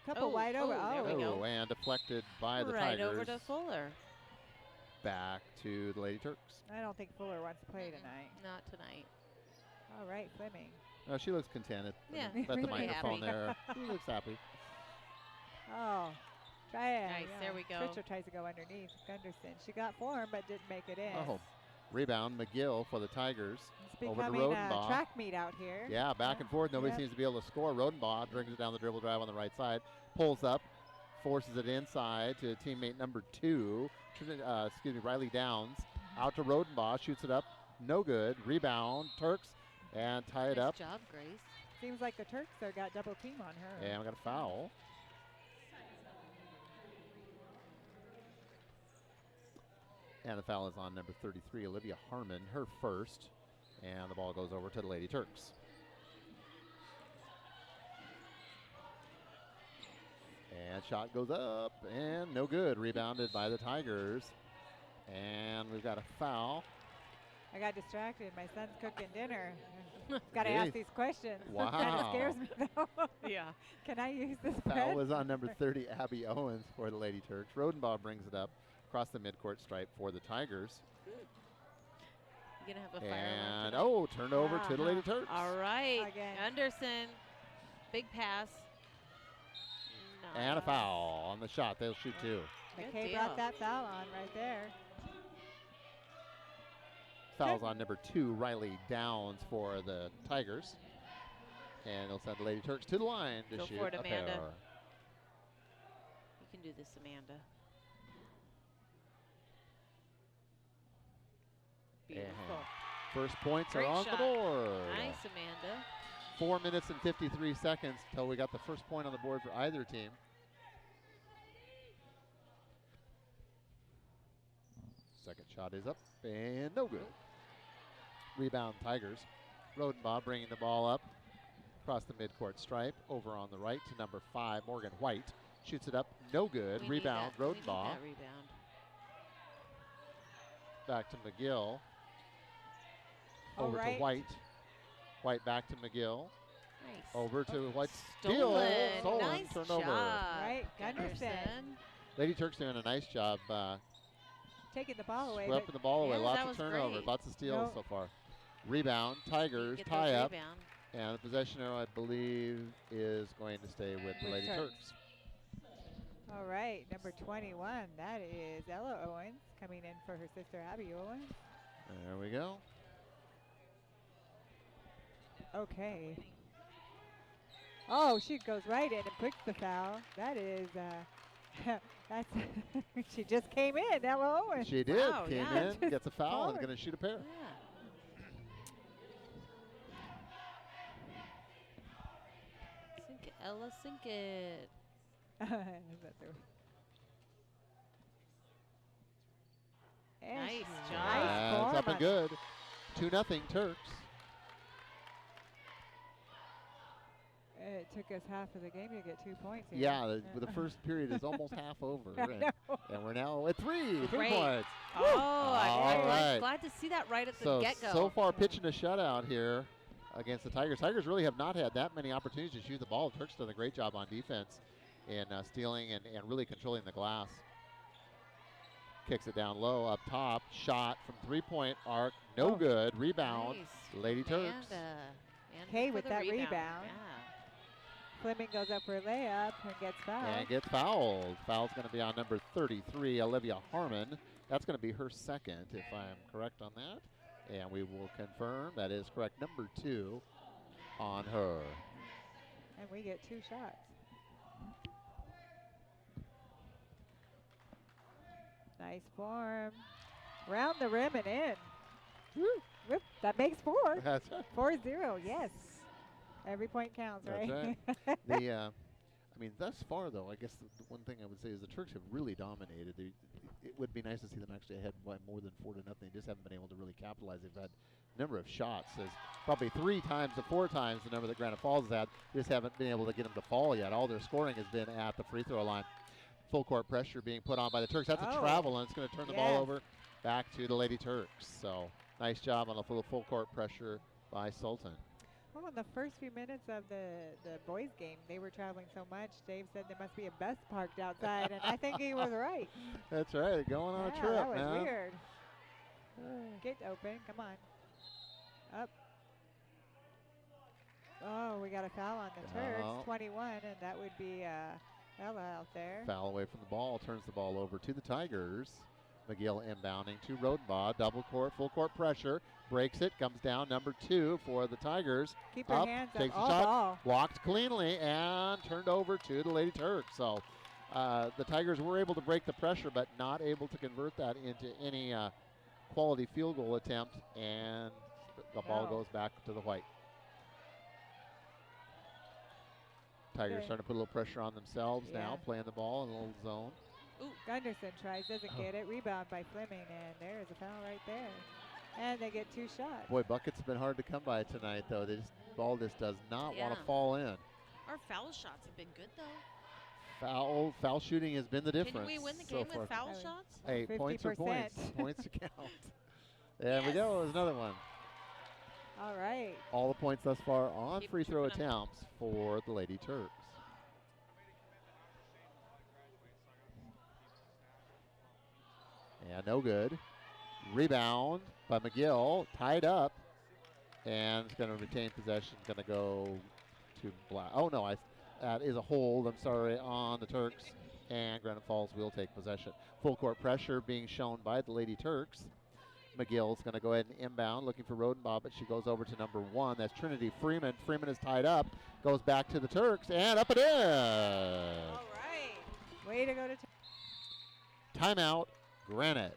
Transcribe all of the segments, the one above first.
Couple wide over. There we go. And deflected by the right Tigers. over to Fuller. Back to the Lady Turks. I don't think Fuller wants to play tonight. Not tonight. All right, Fleming. Oh, she looks contented. Yeah, At the pretty microphone happy. there. She looks happy. Oh, try it. Nice, there we go. Trisha tries to go underneath Gunderson. She got form, but didn't make it in. Oh, rebound, McGill for the Tigers. It's Over to becoming a Rodenbaugh. track meet out here. Yeah, back and forth. Nobody seems to be able to score. Rodenbaugh brings it down the dribble drive on the right side. Pulls up. Forces it inside to teammate number 2. Riley Downs. Out to Rodenbaugh. Shoots it up. No good. Rebound. Turks. And tie it up. Nice job, Grace. Seems like the Turks there got double team on her. And we got a foul. And the foul is on number 33, Olivia Harmon, her first. And the ball goes over to the Lady Turks. And shot goes up and no good. Rebounded by the Tigers. And we've got a foul. I got distracted. My son's cooking dinner. Got to ask these questions. Wow. That scares me, though. Yeah. Can I use this Foul bread? was on number 30, Abby Owens for the Lady Turks. Rodenbaugh brings it up across the midcourt stripe for the Tigers. You're going to have a fire And, turned over to the Lady Turks. All right. Again. Anderson. Big pass. Nice. And a foul on the shot. They'll shoot 2. Good McKay deal. brought that foul on right there. Fouls on number 2, Riley Downs for the Tigers. And they'll send the Lady Turks to the line to Go shoot for it, a Amanda. pair. You can do this, Amanda. Beautiful. And first points Great are on shot. the board. Nice, Amanda. 4 minutes and 53 seconds till we got the first point on the board for either team. Second shot is up and no good. Rebound Tigers. Rodenbaugh bringing the ball up across the midcourt stripe. Over on the right to number 5, Morgan White. Shoots it up, no good. We need Rebound, that. We need Rodenbaugh. that rebound. Back to McGill. All Over right. to White. White back to McGill. Nice. Over to White. Stolen. Stolen. Nice Turnover. job. Right, Gunderson. Lady Turks doing a nice job Taking the ball away. sweeping the ball away. Yes, Lots that of was turnovers. great. Lots of steals so far. Rebound. Tigers Get tie those up. rebound. And the possession arrow, I believe, is going to stay with the Lady Turks. All right, number 21. That is Ella Owens coming in for her sister Abby Owens. There we go. Okay. Oh, she goes right in and puts the foul. That is, that's she just came in, Ella Owens. She did. Wow, Came yeah. in, gets a foul, and Forward. going to shoot a pair. Yeah. Sink it, Ella, sink it. Is that the- And Nice she- job. Nice It's up form and good. 2-0 Turks. It took us half of the game to get 2 points. here. Yeah, the first period is almost half over. And we're now at 3 Great. points. Oh, All right. I'm glad to see that right at the get-go. So far pitching a shutout here against the Tigers. Tigers really have not had that many opportunities to shoot the ball. Turks done a great job on defense in stealing and really controlling the glass. Kicks it down low up top. Shot from three-point arc. No good. Rebound. Nice. Lady Turks. Amanda Kay for with the that rebound. Yeah. Fleming goes up for a layup and gets fouled. And gets fouled. Foul's going to be on number 33, Olivia Harmon. That's going to be her second, if I'm correct on that. And we will confirm that is correct. Number 2 on her. And we get 2 shots. Nice form. Round the rim and in. Woo. Whoop, that makes 4. That's right. 4-0, yes. Every point counts, That's right? Thus far, though, I guess the one thing I would say is the Turks have really dominated. It would be nice to see them actually ahead by more than 4-0. They just haven't been able to really capitalize. They've had a number of shots. There's probably 3 times to 4 times the number that Granite Falls has had. They just haven't been able to get them to fall yet. All their scoring has been at the free throw line. Full court pressure being put on by the Turks. That's a travel, and it's going to turn the ball over back to the Lady Turks. So nice job on the full court pressure by Sultan. Well, in the first few minutes of the boys' game, they were traveling so much. Dave said there must be a bus parked outside, and I think he was right. That's right. Going on a Yeah, trip, that was man. weird. Get open. Come on. Up. Oh, we got a foul on the Turks. Oh. 21, and that would be Ella out there. Foul away from the ball. Turns the ball over to the Tigers. McGill inbounding to Rodenbaugh. Double court, full court pressure. Breaks it. Comes down. Number 2 for the Tigers. Keep your hands up. Takes a All shot. ball. Blocked cleanly and turned over to the Lady Turks. So the Tigers were able to break the pressure, but not able to convert that into any quality field goal attempt. And the ball goes back to the White. Tigers starting to put a little pressure on themselves now, playing the ball in a little zone. Ooh, Gunderson tries, doesn't get it. Rebound by Fleming, and there is a foul right there. And they get 2 shots. Boy, buckets have been hard to come by tonight, though. Ball just does not want to fall in. Our foul shots have been good, though. Foul shooting has been the difference. Can we win the game with foul shots? Hey, 50%. points are points. Points to count. There we go. There's another one. All right. All the points thus far on Keep free throw chipping 'em. attempts for the Lady Turks. Yeah, no good. Rebound by McGill, tied up, and it's going to retain possession. Going to go to Black. Oh no, that is a hold. I'm sorry, on the Turks, and Granite Falls will take possession. Full court pressure being shown by the Lady Turks. McGill's going to go ahead and inbound, looking for Rodenbaugh, but she goes over to number 1. That's Trinity Freeman. Freeman is tied up, goes back to the Turks, and up it is. All right. Way to go to Timeout, Granite.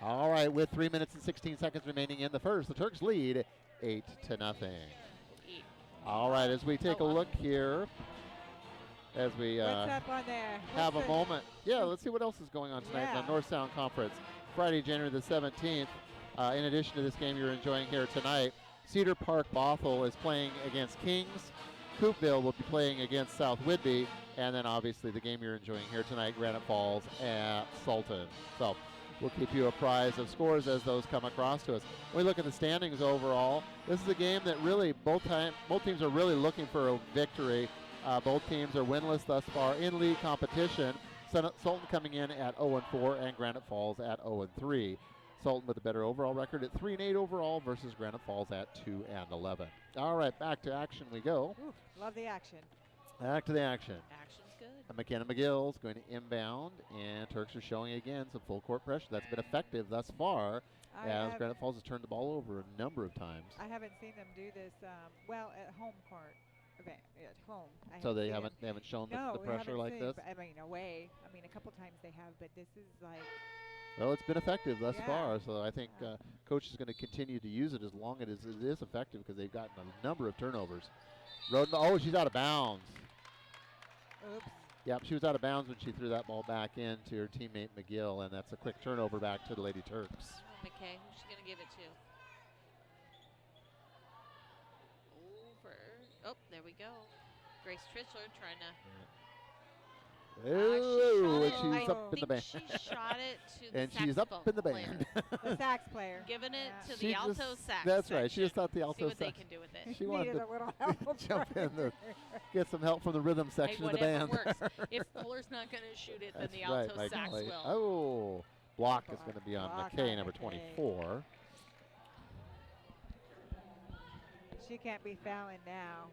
All right, with 3 minutes and 16 seconds remaining in the first, the Turks lead 8-0. All right, as we take a look here, as we What's up on there? have a moment. Yeah, let's see what else is going on tonight in the North Sound Conference. Friday, January the 17th. In addition to this game you're enjoying here tonight, Cedar Park Bothell is playing against Kings. Coopville will be playing against South Whidbey. And then obviously the game you're enjoying here tonight, Granite Falls at Sultan. So we'll keep you apprised of scores as those come across to us. When we look at the standings overall, this is a game that really both teams are really looking for a victory. Both teams are winless thus far in league competition. Sultan coming in at 0-4 and Granite Falls at 0-3. Sultan with a better overall record at 3-8 overall versus Granite Falls at 2-11. All right, back to action we go. Ooh, love the action. Back to the action. Action's good. McKenna McGill's going to inbound, and Turks are showing again some full court pressure. That's been effective thus far, as Granite Falls has turned the ball over a number of times. I haven't seen them do this well at home court. At home. So they haven't shown the pressure like this? I mean, away. I mean, a couple times they have, but this is like... Well, it's been effective thus far, so I think Coach is going to continue to use it as long as it is effective because they've gotten a number of turnovers. Oh, she's out of bounds. Oops. Yep, she was out of bounds when she threw that ball back into her teammate McGill, and that's a quick turnover back to the Lady Turks. Oh, McKay, who's she going to give it to? Over. Oh, there we go. Grace Trichler trying to... Oh, and she's up in the band. She shot it to the and she's up in the band. The sax player. Giving it to She the alto just- sax. That's right. She just thought the alto See what sax. they can do with it. She wanted Needed to a little help. jump in there, get some help from the rhythm Hey, section of the whatever band. works. If Fuller's not going to shoot it, then That's the right, alto Mike sax Clay. will. Oh, block is going to be on Block McKay, on number McKay. 24. She can't be fouling now.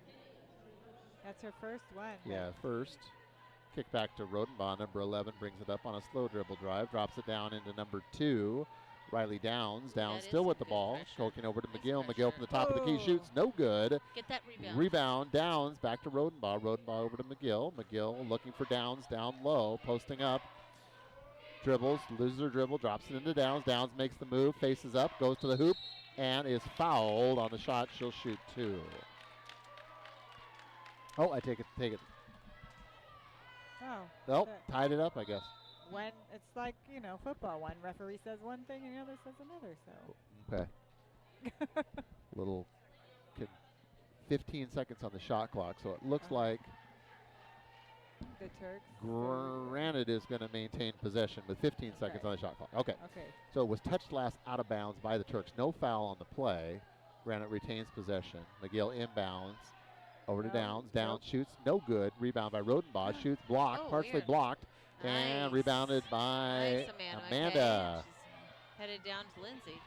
That's her first one. Yeah, first. Kick back to Rodenbaugh, number 11, brings it up on a slow dribble drive, drops it down into number 2. Riley Downs That still is with the good ball, pressure. poking over to Nice McGill. pressure. McGill from the top of the key Oh. shoots, no good. Get that rebound. Rebound, Downs back to Rodenbaugh. Rodenbaugh over to McGill. McGill looking for Downs down low, posting up. Dribbles, loses her dribble, drops it into Downs. Downs makes the move, faces up, goes to the hoop, and is fouled on the shot. She'll shoot 2. Oh, I take it. Oh. Nope, tied it up, I guess. When it's like, football. One referee says one thing and the other says another. So. Okay. Little 15 seconds on the shot clock, so it looks like The Turks. Granite is going to maintain possession with 15 seconds on the shot clock. Okay. Okay. So it was touched last out of bounds by the Turks. No foul on the play. Granite retains possession. McGill inbounds. Over to No, Downs. Downs nope. shoots. No good. Rebound by Rodenbaugh. Shoots blocked. Oh, Partially weird. blocked. Nice. And rebounded by Nice, Amanda. Amanda. She's headed down to Lindsay.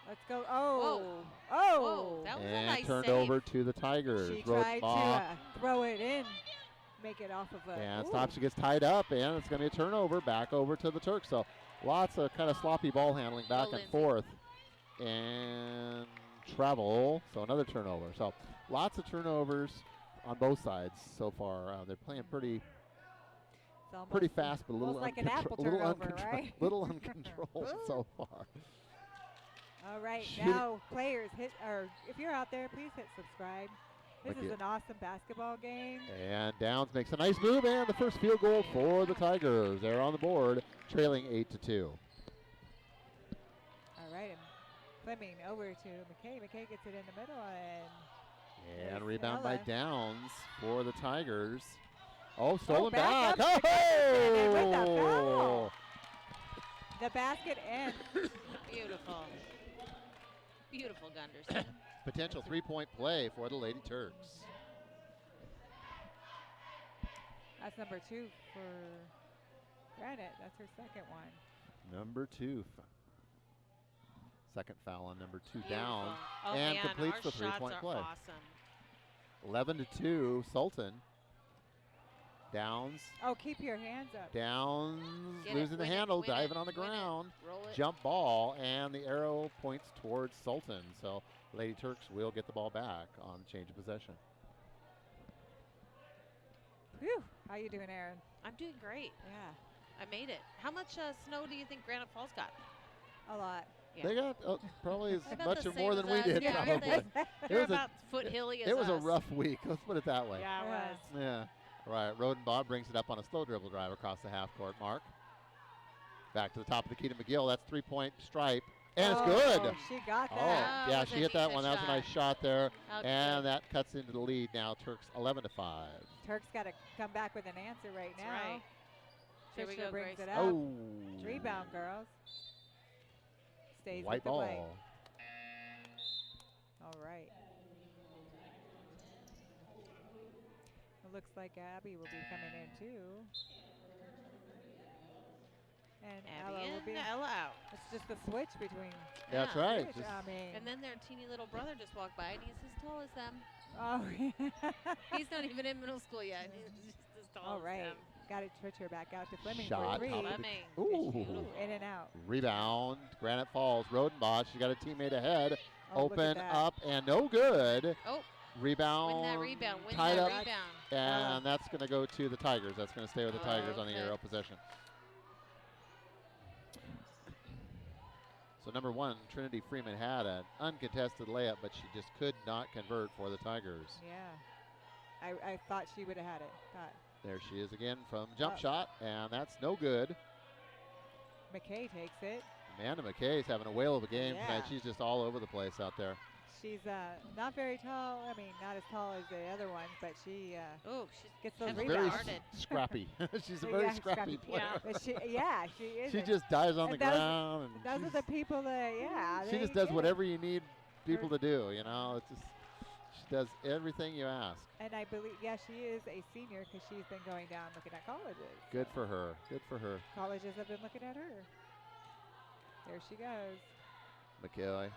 Let's go. Oh. Whoa. Oh. Whoa, that was a And nice turned save. over to the Tigers. She tried to Rodenbaugh. throw it in, make it off of a. And ooh. stops. She gets tied up, and it's going to be a turnover back over to the Turks. So lots of kind of sloppy ball handling back and Lindsay. forth. And travel. So another turnover. So lots of turnovers on both sides so far. They're playing pretty It's almost pretty fast, but a little almost like an apple little turnover, right? little uncontrolled so far. All right, Shooting- now players hit, or if you're out there, please hit subscribe. This Like is it. an awesome basketball game. And Downs makes a nice move, and the first field goal for the Tigers. They're on the board, trailing 8-2. All right, and Fleming over to McKay. McKay gets it in the middle, and And Nice rebound by Ella. Downs for the Tigers. Oh, stolen back back. up to Gunderson, and with the Oh! foul. The basket and Beautiful. Beautiful, Gunderson. Potential three-point play for the Lady Turks. that's number 2 for Granite. That's her second one. Number 2. Second foul on number 2 Beautiful. down. Oh, and man, completes our the three-point shots play. are awesome. 11-2, Sultan. Downs. Oh, keep your hands up. Downs Get it, losing the win it, handle, win it, diving on the win it. ground. Roll it. Jump ball, and the arrow points towards Sultan. So Lady Turks will get the ball back on change of possession. Whew. How you doing, Aaron? I'm doing great. Yeah, I made it. How much snow do you think Granite Falls got? a lot. Yeah. They got probably as About much the or more same than as we us. did, Yeah, probably. They're It was a- about foot hilly as It was a us. rough week. Let's put it that way. Yeah, it Yeah. was. Yeah. Right. Rodenbaugh brings it up on a slow dribble drive across the half-court mark. Back to the top of the key to McGill. That's three-point stripe. And it's good. Oh, she got Oh, that. That yeah, was she a hit that decent one. That was a nice shot there. Okay. And that cuts into the lead now. Turks 11-5. Turk's got to come back with an answer right That's now. right. Here we Fisher go, brings Grace. it up. Oh. Rebound, girls. Stays White with the ball. white. All right. It looks like Abby will be coming in too. And Ella Abby will in, be. Ella out. It's just a switch between. That's Yeah. right. Which, Just I mean. And then their teeny little brother just walked by, and he's as tall as them. Oh. He's not even in middle school yet. And he's just as tall All right. as them. Got to switch her back out to Fleming Shot for 3. up the- Fleming. Ooh. Beautiful. In and out. Rebound. Granite Falls. Rodenbaugh. She's got a teammate ahead. Oh, look at Open that. up and no good. Oh, Rebound. win that rebound. Win tied that up. rebound. And that's going to go to the Tigers. That's going to stay with the Oh, Tigers on the okay. arrow possession. So number 1, Trinity Freeman had an uncontested layup, but she just could not convert for the Tigers. Yeah. I thought she would have had it. Thought There she is again from jump Oh. shot, and that's no good. McKay takes it. Amanda McKay's having a whale of a game Yeah. tonight. She's just all over the place out there. She's not very tall. I mean, not as tall as the other ones, but she Oh, she's gets those She's Very rebounds. guarded. scrappy. She's a Yeah, very scrappy. scrappy player. Yeah. But she is. She just dives on And the those- ground. And Those are the people that, yeah. she they just does get it. whatever you need people to do. You know, it's just she does everything you ask. And I believe, yeah, she is a senior because she's been going down looking at colleges. Good for her. Good for her. Colleges have been looking at her. There she goes. McKay.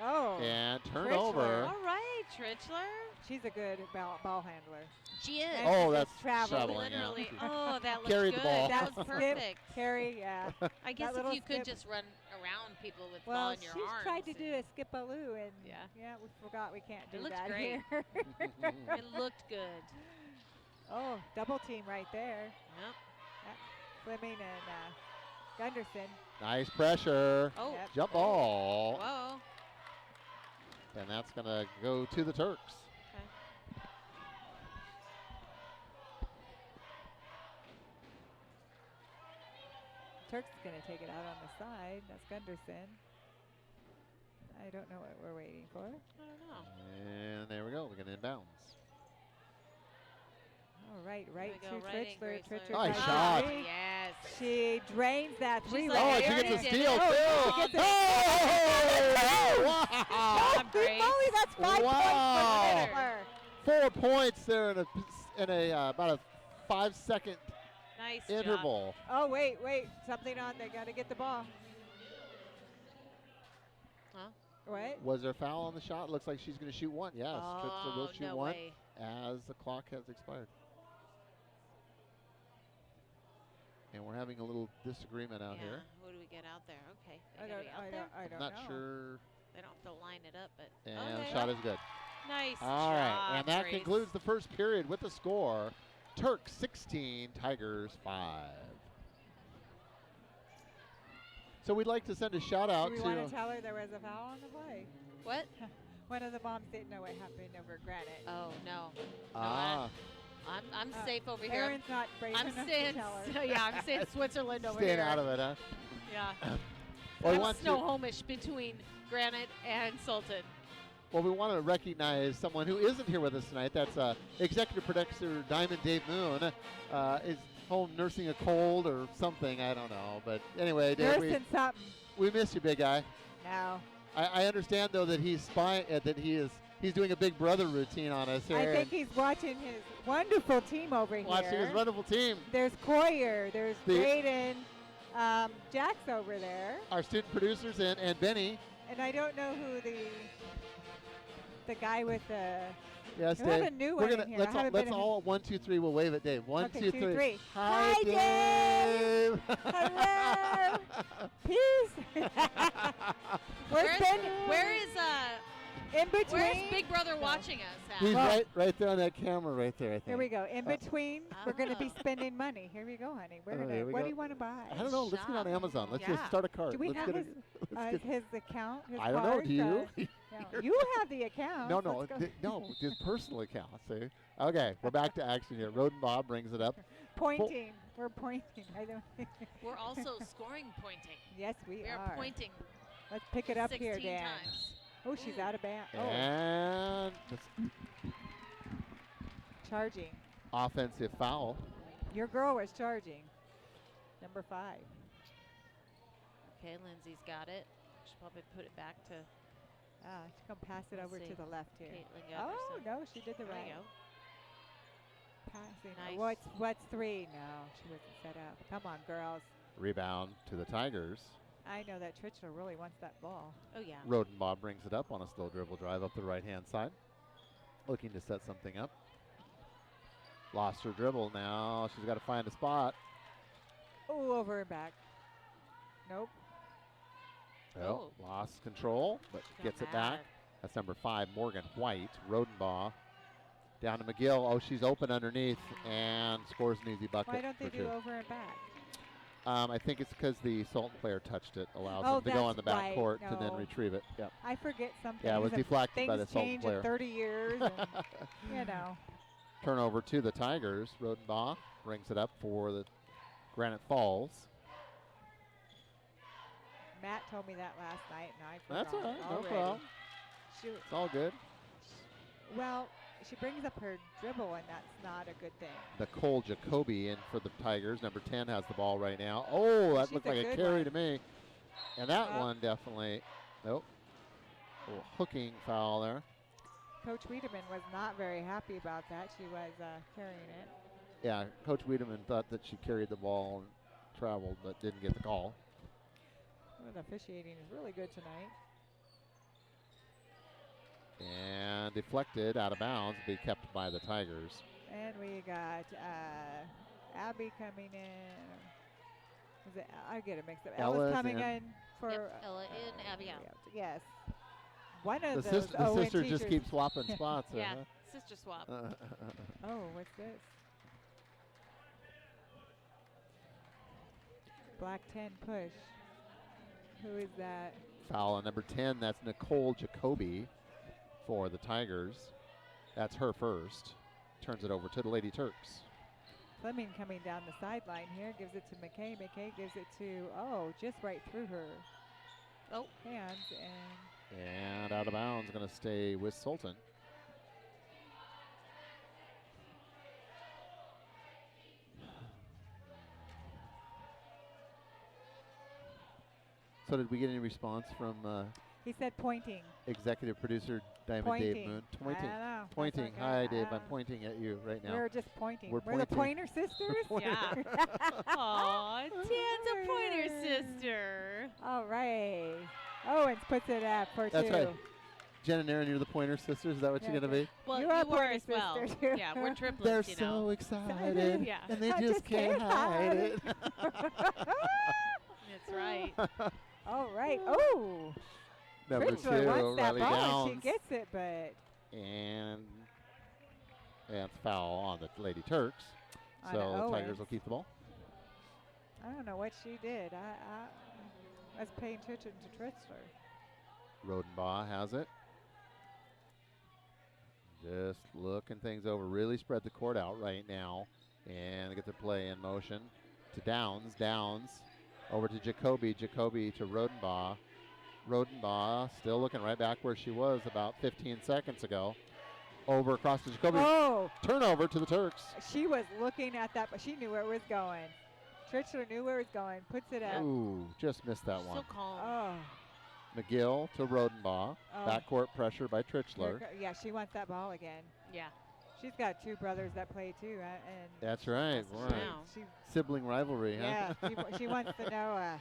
Oh, And Trichler. turnover. all right, Trichler. she's a good ball handler. She is. And Oh, she that's just traveled. traveling, yeah. Literally. Oh, that looks Carried the good. ball. That was That skip. perfect. Carrie, yeah. I guess if little you could skip. just run around people with the ball Well, in your she's arms. tried to and- do a skip-a-loo, and Yeah. we forgot we can't do It looks that great. here. It looked good. Oh, double team right there. Yep. Fleming and Gunderson. Nice pressure. Oh. Yep. Jump ball. Whoa. And that's going to go to the Turks. Okay. Turk's going to take it out on the side. That's Gunderson. I don't know what we're waiting for. I don't know. And there we go. We're going to inbounds. All right, right we to go, right in, Trichler. Grace Trichler Lawrence. Nice tries shot. to three. Yes. She drains that She's three. like, Oh, I and she already gets a did steal, it. too. Oh, she gets it. Oh, wow. Job, Grace. Molly, that's 5 Wow. points for Whistler. 4 points there in a about a 5-second Nice interval. Oh, wait. Something on. They got to get the ball. Huh? What? Was there a foul on the shot? Looks like she's going to shoot one. Yes, Tripsa will Oh, shoot no one way. as the clock has expired. And we're having a little disagreement out here. Who do we get out there? Okay. They I gotta don't, be out I there. don't, I don't Not know. sure. They don't have to line it up, but And okay. the shot is good. Nice All job, right, and that Grace. concludes the first period with the score: Turk 16, Tigers 5. So we'd like to send a shout out Do we to. want to tell her there was a foul on the play? What? One of the moms didn't know what happened over Granite. Oh no. Ah, I'm safe over here. Aaron's not brave I'm enough staying. to tell her. Yeah, I'm staying Switzerland over staying here. out of it, huh? Yeah. Well, we I'm want to. Snohomish between Granite and Sultan. Well, we want to recognize someone who isn't here with us tonight. That's executive producer Diamond Dave Moon. Is home nursing a cold or something. I don't know. But anyway, Dave, Nursing something. we miss you, big guy. No. I understand though that he's he's doing a Big Brother routine on us here. I think he's watching his wonderful team over here. watching his wonderful team. There's Coyer. There's The- Braden. Jack's over there. Our student producers and Benny. And I don't know who the guy with the. Yes, We have Dave. a new We're one gonna in here. let's I haven't let's been in- all 1, 2, 3. We'll wave at Dave. One, Okay, two, 2, three. 3. Hi, Dave. Dave. Hello. Peace. Where is in between? where's Big Brother watching us at? He's Well- right there on that camera right there, I think. Here we go. In between, we're going to be Oh. spending money. Here we go, honey. We're Oh, gonna. here we What go. do you want to buy? I don't know. Let's get on Shop. Amazon. Let's Yeah. just start a cart. Do we let's have get his, let's get his account? His I don't know. card? Do you? No, you have the account. No, no, Let's go. no. Just personal account. See? Okay, we're back to action here. Roden Bob brings it up. Pointing. We're pointing. I don't. We're also scoring pointing. Yes, we We are are. pointing Let's pick it up 16 here, Dan. times. Oh, she's out of bounds. Oh, And charging. offensive foul. Your girl was charging. Number 5. Okay, Lindsay's got it. She'll probably put it back to She's going to pass it Let's over see. to the left here. Caitlin Oh, Gunderson. no, she did the There right. you go. Passing. Nice. What's 3? No, she wasn't set up. Come on, girls. Rebound to the Tigers. I know that Tritchler really wants that ball. Oh yeah. Roden Bob brings it up on a slow dribble drive up the right-hand side. Looking to set something up. Lost her dribble now. She's got to find a spot. Oh, over and back. Nope. Well, lost control, but Got gets it mad. back. That's number 5, Morgan White. Rodenbaugh down to McGill. Oh, she's open underneath and scores an easy bucket. Why don't they for do 2. over and back? I think it's because the Sultan player touched it, allows Oh, them to go on the that's back right. court and then No. retrieve it. Yep. I forget something. Yeah, it was deflected by the Things Sultan change player. in 30 years. And, you know. Turnover to the Tigers. Rodenbaugh brings it up for the Granite Falls. Matt told me that last night, and I That's forgot all right. No already. problem. She, It's all good. well, she brings up her dribble, and that's not a good thing. Nicole Jacoby in for the Tigers. Number 10 has the ball right now. Oh, that She's looked a like a good carry one. to me. And that Well- one definitely, nope. A little hooking foul there. Coach Wiedemann was not very happy about that. She was carrying it. Yeah, Coach Wiedemann thought that she carried the ball and traveled, but didn't get the call. Well, the officiating is really good tonight. And deflected out of bounds, be kept by the Tigers. And we got Abby coming in. I get it mixed up. Ella's Ella's coming in. in for Yep, Ella in, Abby out. Yes. One of The those sister, ON just teachers. keeps swapping spots. Yeah, sister swap. Oh, what's this? Black 10 push. Who is that? Foul on number 10. That's Nicole Jacoby for the Tigers. That's her first. Turns it over to the Lady Turks. Fleming coming down the sideline here. Gives it to McKay. McKay gives it to, just right through her hands. And out of bounds, going to stay with Sultan. So did we get any response from He said pointing. executive producer Diamond Pointing. Dave Moon? I Pointing. don't know. That's Pointing. not good. Hi, Dave. I'm Ah. pointing at you right now. We're just pointing. We're We're the pointing. Pointer Sisters? Yeah. Aw, Tan's a pointer sister. All right. Owens puts it up for That's 2. right. Jen and Aaron, you're the Pointer Sisters. Is that what Yeah, you're going to be? Well, You you are are pointer as well. sister, too. Yeah, we're triplets, They're you know. so excited, Yeah. and they I just can't hide it. That's right. All right. Oh. Number Richler 2, wants that Riley ball, and she Downs. gets it, but And it's foul on the Lady Turks. On So Owens. Tigers will keep the ball. I don't know what she did. I was paying attention to Tritzler. Rodenbaugh has it. Just looking things over. Really spread the court out right now. And get the play in motion to Downs. Downs over to Jacoby. Jacoby to Rodenbaugh. Rodenbaugh still looking right back where she was about 15 seconds ago. Over across to Jacoby. Oh, Turnover to the Turks. she was looking at that, but she knew where it was going. Tritzler knew where it was going. Puts it up. Ooh, just missed that one. So calm. Oh. McGill to Rodenbaugh. Oh. Backcourt pressure by Tritzler. Yeah, she wants that ball again. Yeah. She's got 2 brothers that play too, and That's right. Awesome. Right. Wow. she Sibling rivalry, yeah, huh? she wants to know.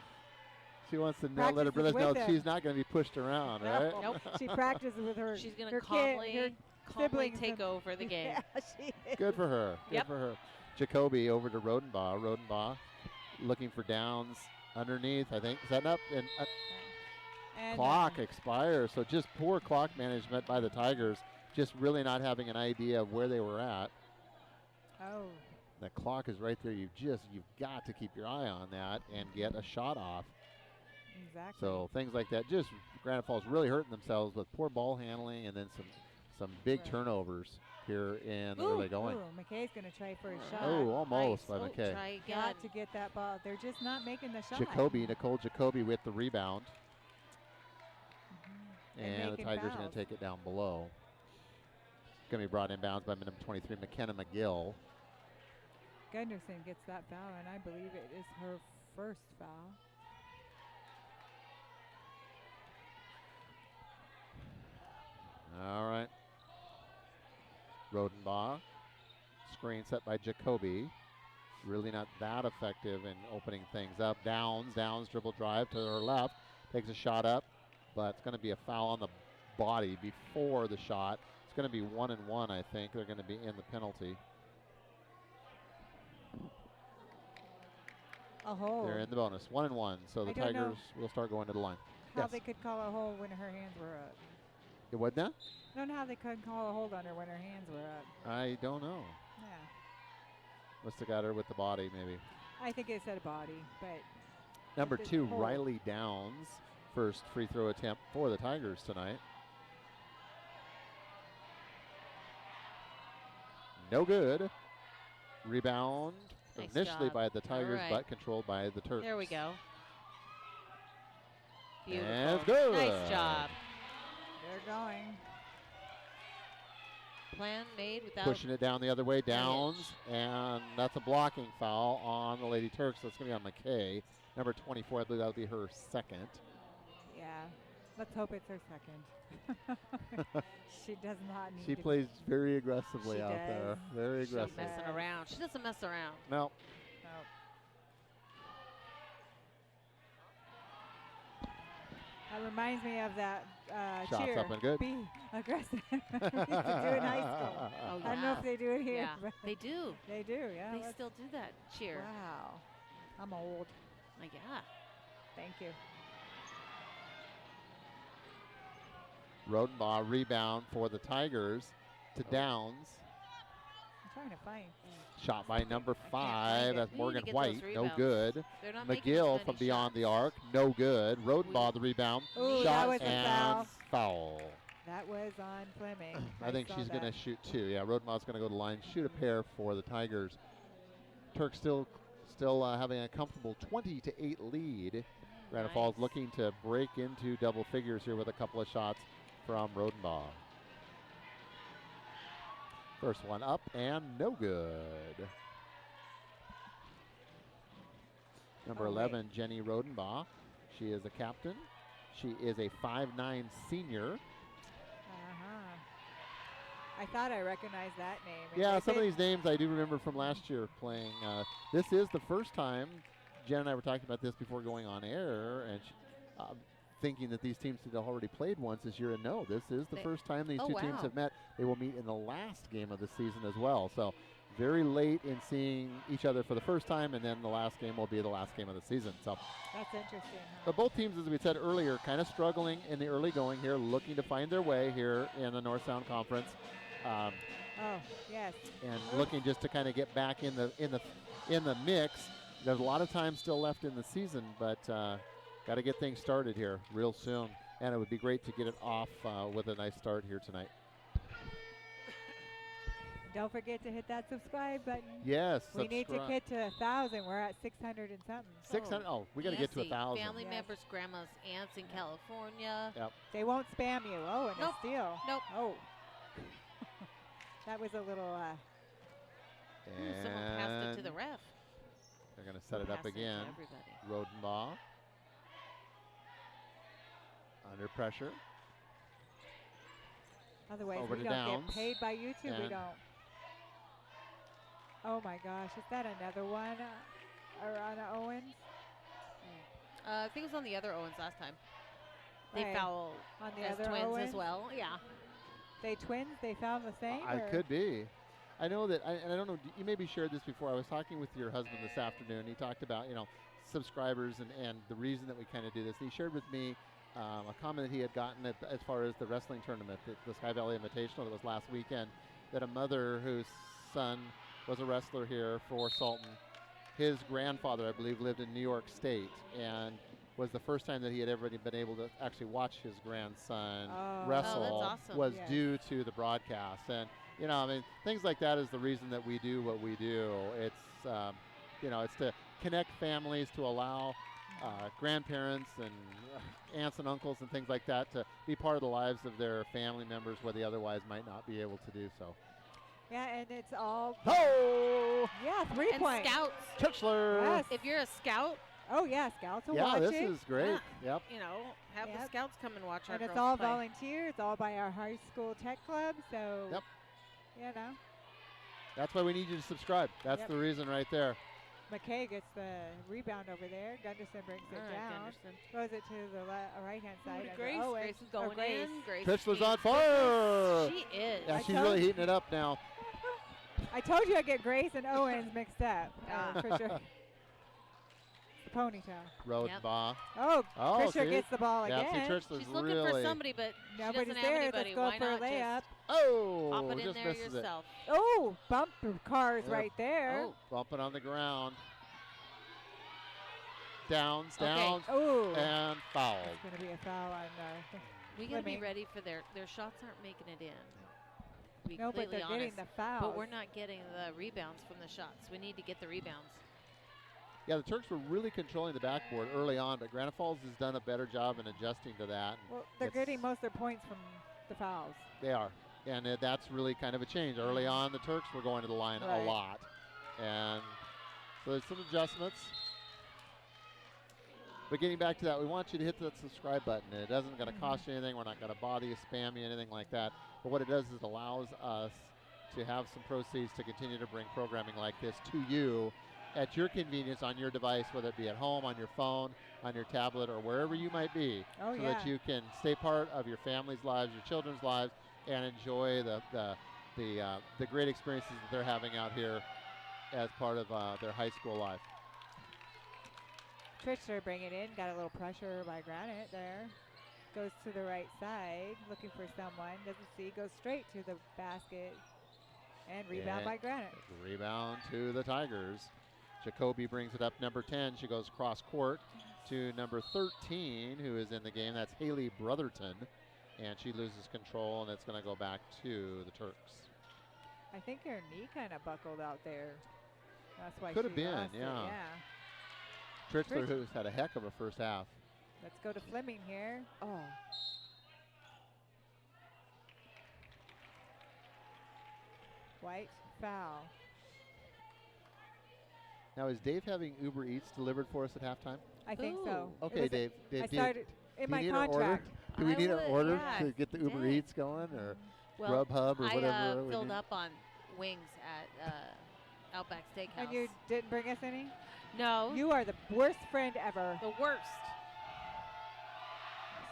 She wants to know, let her Practices brothers know with that them. she's not going to be pushed around, right? No. Nope. She practices with her. She's going her to calmly, her siblings take and- over the game. Yeah, she is. Good for her. Good Yep. for her. Jacoby over to Rodenbaugh. Rodenbaugh looking for Downs underneath, I think. Setting up, and And, clock expires. So just poor clock management by the Tigers, just really not having an idea of where they were at. Oh, The clock is right there. You've got to keep your eye on that and get a shot off. exactly. So things like that, just Granite Falls really hurting themselves with poor ball handling and then some big Right. turnovers here in the Ooh, early going. Ooh, McKay's going to try for a shot. Oh, almost by Nice. McKay. Try again. Got to get that ball. They're just not making the shot. Nicole Jacoby with the rebound. And And the making Tigers are going fouls. to take it down below. Going to be brought inbounds by number 23, McKenna McGill. Gunderson gets that foul, and I believe it is her first foul. All right. Rodenbaugh. Screen set by Jacoby. Really not that effective in opening things up. Downs dribble drive to her left. Takes a shot up, but it's going to be a foul on the body before the shot. It's going to be 1 and 1, I think. They're going to be in the penalty. A hole. They're in the bonus. 1 and 1. So the I don't know Tigers will start going to the line. How yes. they could call a hole when her hands were up. It wasn't that? I don't know how they couldn't call a hold on her when her hands were up. I don't know. Yeah. Must have got her with the body, maybe. I think it said body, but Number This 2, hole. Riley Downs. First free throw attempt for the Tigers tonight. No good. Rebound Nice initially job. by the Tigers, right. but controlled by the Turks. There we go. Beautiful. And it's good. Nice job. they're going. Plan made without. Pushing it down the other way, Downs, and that's a blocking foul on the Lady Turks. So it's going to be on McKay. Number 24, I believe that'll be her second. Yeah. Let's hope it's her second. She does not need She to plays very aggressively She out there. does. Very She's not aggressive. messing around. She doesn't mess around. No. No. That reminds me of that Shots cheer. up and good. Be aggressive. We used to do in high school. Oh, I don't know yeah. if they do it here. Yeah, but they do. they do, yeah. They let's- still do that cheer. Wow. I'm old. Like, yeah. Thank you. Rodenbaugh rebound for the Tigers to Downs. I'm trying to find. Shot by number find 5. it. That's We need Morgan to get White. those No rebounds. good. They're not making as McGill many from beyond the shots. arc. No good. Rodenbaugh the rebound. Ooh, Shot that was a and foul. foul. That was on Fleming. I think saw she's going to that. shoot 2. Yeah, Rodenbaugh's going to go to the line, shoot a pair for the Tigers. Turks still having a comfortable 20-8 lead. Granite Falls Nice. looking to break into double figures here with a couple of shots from Rodenbaugh. First one up and no good. Number Oh, wait. 11, Jenny Rodenbaugh. She is a captain. She is a 5'9" senior. I thought I recognized that name. Yeah, some of these names I do remember from last year playing. This is the first time. Jen and I were talking about this before going on air, and thinking that these teams had already played once this year. And no, this is the first time these two teams have met. They will meet in the last game of the season as well. So very late in seeing each other for the first time, and then the last game will be the last game of the season. So that's interesting. But both teams, as we said earlier, kind of struggling in the early going here, looking to find their way here in the North Sound Conference. Oh yes. And looking just to kind of get back in the mix. There's a lot of time still left in the season, but got to get things started here real soon. And it would be great to get it off with a nice start here tonight. Don't forget to hit that subscribe button. Yes, we need to get to 1,000. We're at 600 and something. 600. Oh, we got to get to 1,000. Family members, grandmas, aunts in California. Yep. They won't spam you. Oh, and nope. a steal. Nope. Oh. That was a little. Someone passed it to the ref. They're going to set it up again. Rodenbaugh. Under pressure. Otherwise, over we to don't Downs. get paid by YouTube. We don't. Oh my gosh, is that another one? Arana Owens? I think it was on the other Owens last time. They Right. foul On the as other twins Owens? as well. Yeah. They twins? They found the same? I could be. I know that, and I don't know, you maybe shared this before. I was talking with your husband this afternoon. He talked about, subscribers and the reason that we kind of do this. And he shared with me a comment that he had gotten as far as the wrestling tournament, the Sky Valley Invitational that was last weekend, that a mother whose son was a wrestler here for Sultan. His grandfather, I believe, lived in New York State, and was the first time that he had ever been able to actually watch his grandson wrestle that's awesome. was due to the broadcast. And, things like that is the reason that we do what we do. It's, it's to connect families, to allow grandparents and aunts and uncles and things like that to be part of the lives of their family members where they otherwise might not be able to do so. Yeah, and it's all. Oh! Yeah, 3 points. Scouts. Tuchler. Yes. If you're a scout. Oh, yeah, scouts will yeah, watch this it. is great. Yep. Have the scouts come and watch our And girls it's all play. volunteer. It's all by our high school tech club. So, Yep. That's why we need you to subscribe. That's the reason right there. McKay gets the rebound over there. Gunderson brings it down. Gunderson. Throws it to the right-hand side. Grace. Owens. Grace is going in. Grace Tuchler's on feeds fire. She is. Yeah, she's really heating it up now. I told you I'd get Grace and Owens mixed up. Fisher. The ponytail. Rodenbaugh. Oh, Fisher see? gets the ball again. She's looking for somebody, but nobody's she doesn't there. have anybody. Let's go Why for not a layup. Oh, pop it in just there misses yourself? Oh, bumper cars Yep. right there. Oh. Bump it on the ground. Downs, Okay. Oh, and fouled. it's going to be a foul on. We got to be Fleming. ready for their shots aren't making it in. To be No, but completely they're honest. getting the fouls. But we're not getting the rebounds from the shots. We need to get the rebounds. Yeah, the Turks were really controlling the backboard early on, but Granite Falls has done a better job in adjusting to that. Well, they're getting most of their points from the fouls. They are, and that's really kind of a change. Early on, the Turks were going to the line a lot, and so there's some adjustments. But getting back to that, we want you to hit that subscribe button. It doesn't going to cost you anything. We're not going to bother you, spam you, anything like that. But what it does is it allows us to have some proceeds to continue to bring programming like this to you at your convenience on your device, whether it be at home, on your phone, on your tablet, or wherever you might be, so that you can stay part of your family's lives, your children's lives, and enjoy the great experiences that they're having out here as part of their high school life. Trichler bring it in. Got a little pressure by Granite there. Goes to the right side, looking for someone. Doesn't see. Goes straight to the basket. And rebound by Granite. Rebound to the Tigers. Jacoby brings it up, number 10. She goes cross court to number 13, who is in the game. That's Haley Brotherton. And she loses control, and it's going to go back to the Turks. I think her knee kind of buckled out there. That's why Could have she been, lost it, yeah. yeah. Trichler, who's had a heck of a first half. Let's go to Fleming here. Oh. White foul. Now, is Dave having Uber Eats delivered for us at halftime? I think so. Ooh. It Okay, was- Dave. Dave, I do you- started in do my you need an order? contract. Do we I need an would, order yeah, to get the Uber dang. Eats going, or Well, Grubhub, or I whatever? we filled need? up on wings at Outback Steakhouse. And you didn't bring us any? No, You are the worst friend ever. the worst.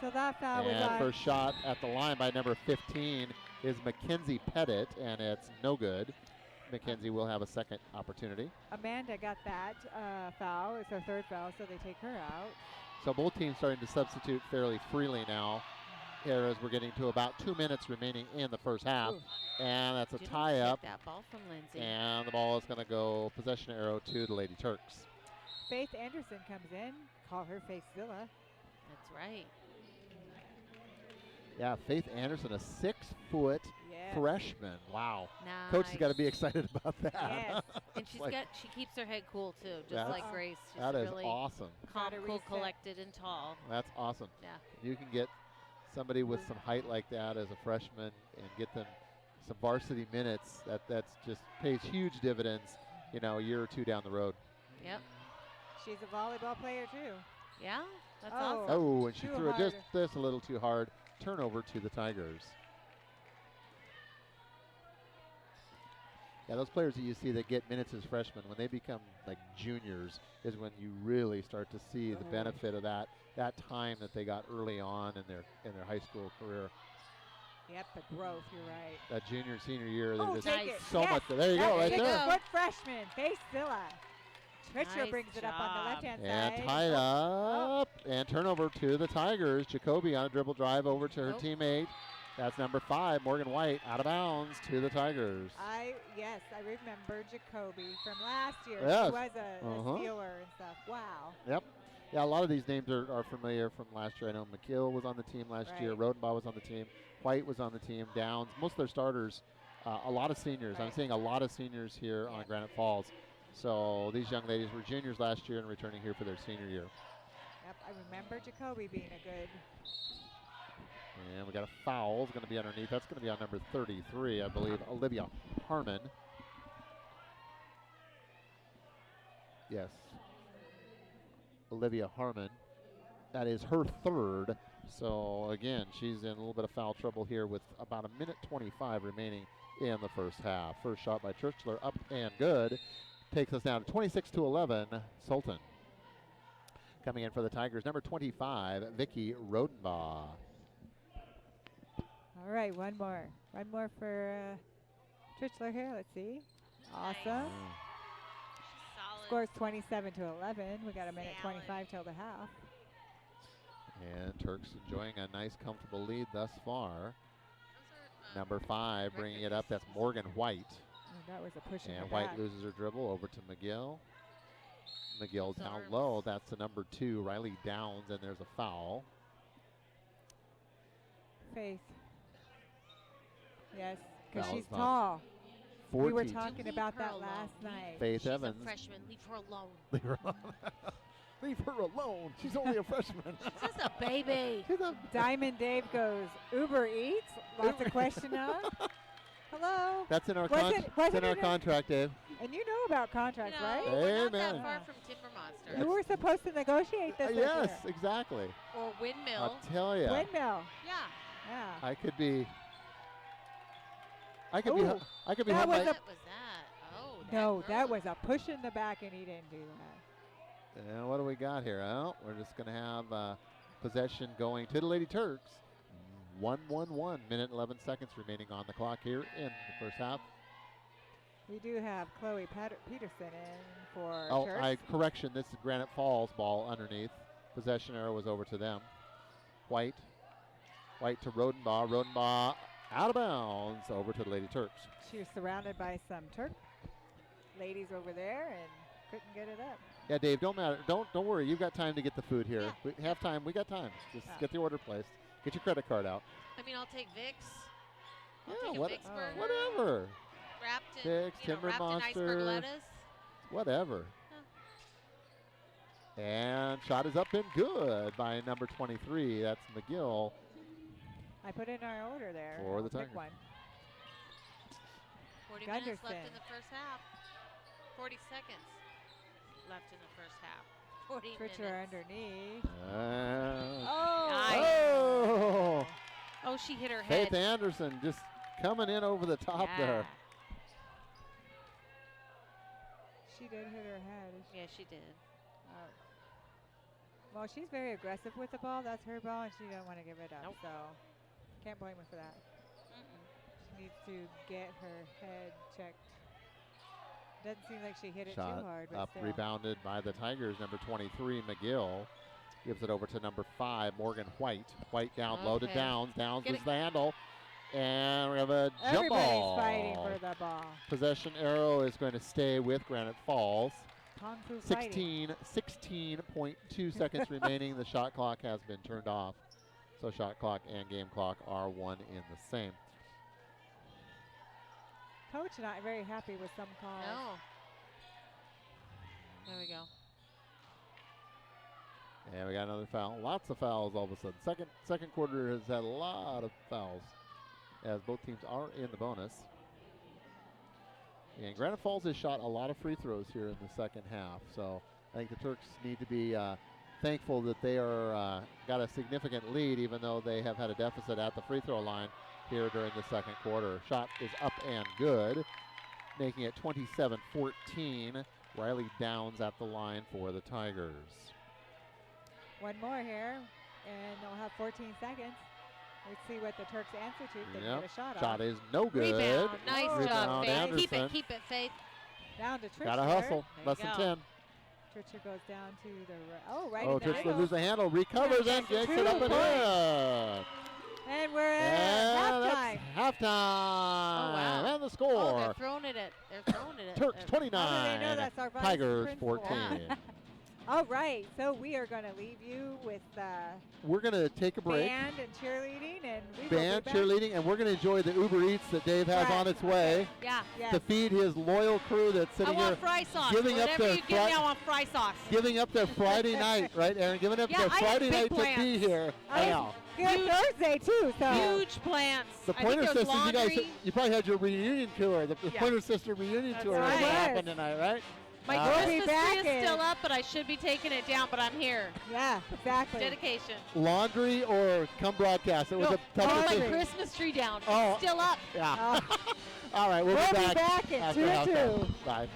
So that foul was And on. first shot at the line by number 15 is Mackenzie Pettit, and it's no good. Mackenzie will have a second opportunity. Amanda got that foul. It's her third foul, so they take her out. So both teams starting to substitute fairly freely now, here as we're getting to about 2 minutes remaining in the first half. Ooh. And that's a Didn't tie take up, that ball from Lindsay. and the ball is going to go possession arrow to the Lady Turks. Faith Anderson comes in. Call her Faithzilla. That's right. Yeah, Faith Anderson, a 6-foot Yeah. freshman. Wow. Nice. Coach has got to be excited about that. Yes. And It's she's like, she keeps her head cool too, just That's- like Grace. She's that is really awesome. calm, Gotta cool, reset. collected, and tall. That's awesome. Yeah. You can get somebody with some height like that as a freshman and get them some varsity minutes. That's just pays huge dividends, you know, a year or two down the road. Yep. She's a volleyball player, too. Yeah. That's Oh. awesome. Oh, and she Too threw it just hard. a little too hard. Turnover to the Tigers. Yeah, those players that you see that get minutes as freshmen, when they become like juniors, is when you really start to see the benefit of that time that they got early on in their high school career. Yep, the growth. You're right. That junior and senior year, Oh, there's take Nice. it. so Yes, much. There you go, right you there. go. Foot freshman, Faithzilla. Trisha Nice brings it up on the job. left-hand And side. tied up, and turnover to the Tigers. Jacoby on a dribble drive over to her Oh. teammate. That's number 5, Morgan White, out of bounds to the Tigers. I remember Jacoby from last year. Yes. She was a Uh-huh. stealer and stuff. Wow. Yep. Yeah, a lot of these names are familiar from last year. I know McKill was on the team last year. Right. Rodenbaugh was on the team. White was on the team. Downs. Most of their starters, a lot of seniors. I'm Right. seeing a lot of seniors here on Yeah. Granite Falls. So these young ladies were juniors last year and returning here for their senior year. Yep, I remember Jacoby being a good. And we got a foul. It's going to be underneath. That's going to be on number 33, I believe, Olivia Harmon. Yes. Olivia Harmon. That is her third. So, again, she's in a little bit of foul trouble here with about a minute 25 remaining in the first half. First shot by Churchler, up and good. Takes us down to 26-11, Sultan. Coming in for the Tigers, number 25, Vicky Rodenbaugh. All right, one more. One more for Trichler here. Let's see. Awesome. Solid. Scores 27-11. We got a minute Salad. 25 till the half. And Turks enjoying a nice, comfortable lead thus far. Those are, Number 5 bringing it up, that's Morgan White. Oh, that was a push in And the White back. loses her dribble over to McGill. McGill down Arms. low. That's the number 2, Riley Downs, and there's a foul. Faith. Yes, because Foul's she's not- tall. We were 14. talking Leave about her that alone. last night. Faith She's Evans. a freshman. Leave her alone. Leave her alone. Leave her alone. She's only a freshman. She's just a baby. She's a Diamond Dave goes, Uber Eats? Lots of question on. Hello? That's in our, Was con- it- it's was in it our in a- contract, Dave. And you know about contracts, right? We're not Amen. that far from Timber Monster. You were supposed to negotiate this Yes, year. exactly. Or Windmill. I'll tell you. Windmill. Yeah. Yeah. I could be. I could be. Ooh, I could be. that held was by- a- What was that? Oh, No, that hurt. was a push in the back, and he didn't do that. And what do we got here? Well, we're just going to have possession going to the Lady Turks. 1-1-1, minute 11 seconds remaining on the clock here in the first half. We do have Chloe Peterson in for Oh, Turks. correction, this is Granite Falls ball underneath. Possession arrow was over to them. White to Rodenbaugh. Rodenbaugh out of bounds over to the Lady Turks. She was surrounded by some Turk ladies over there and couldn't get it up. Yeah, Dave, don't worry. You've got time to get the food here. Yeah. We have time. We got time. Just Oh. get the order placed. Get your credit card out. I mean, I'll take Vicks. I'll Yeah, take a what- Vicks burger. Whatever. Wrapped in, Vicks, Timber wrapped in iceberg Monster. lettuce. Whatever. And shot is up and good by number 23. That's McGill. I put in our order there. For the I'll pick Tigers. one. 40 minutes left Gunderson. in the first half. 40 seconds. left in the first half. 40 Twitcher minutes. underneath. Oh, Nice. Oh, she hit her head. Faith Anderson just coming in over the top there. She did hit her head. Yeah, she did. Oh. Well, she's very aggressive with the ball. That's her ball, and she don't want to give it up. Nope. So can't blame her for that. She needs to get her head checked. Doesn't seem like she hit it Shot too hard, but up, still. rebounded by the Tigers. Number 23, McGill, gives it over to number 5, Morgan White. White down, loaded Downs. Downs Get was it. the handle. And we have a jump Everybody's ball. fighting for the ball. Possession arrow is going to stay with Granite Falls. Kung Fu fighting. 16.2 seconds remaining. The shot clock has been turned off. So shot clock and game clock are one in the same. Coach not very happy with some calls. No. There we go. And we got another foul. Lots of fouls all of a sudden. Second quarter has had a lot of fouls as both teams are in the bonus. And Granite Falls has shot a lot of free throws here in the second half. So I think the Turks need to be thankful that they are got a significant lead, even though they have had a deficit at the free throw line here during the second quarter. Shot is up and good, making it 27-14. Riley Downs at the line for the Tigers. One more here, and they'll have 14 seconds. Let's see what the Turks answer to. They can get a shot Shot off. is no good. Rebound. Nice Oh. job, Rebound, Faith. Anderson. Keep it, Faith. Down to Tritcher. Got to hustle. There Less you than go. 10. Tritcher goes down to the right Oh, in the Tritcher middle. loses the handle. Recovers and Yes, gets it up and 2 in. And we're at And halftime. that's halftime. Oh, wow. And the Oh, score. they're throwing it at. They're throwing it at. Turks How do they know 29. that's our vice Tigers principal? 14. All right, so we are going to leave you with We're going to take a break. band and cheerleading, and we will Band, be back. cheerleading, and we're going to enjoy the Uber Eats that Dave has Right, on its okay. way Yeah. Yes. to feed his loyal crew that's I sitting want here fry sauce. giving up Whatever their you give me, I want fry sauce. giving up their Friday night, right, Aaron? Giving up Yeah, their I have Friday big night to be plans. here. I know. Good Huge- Thursday, too. So Huge plants. The I think Pointer there's Sisters, laundry. you probably had your reunion tour, the Yeah. Pointer Sister reunion That's tour right. that happened tonight, right? My We'll be Christmas back tree is still in- up, but I should be taking it down. But I'm here. yeah, exactly. Dedication. Laundry or come broadcast? It was No, a tough put my decision. Christmas tree down. Oh. It's still up. Yeah. Oh. All right, we'll We'll be be back in after 2 to halftime. 2. Bye.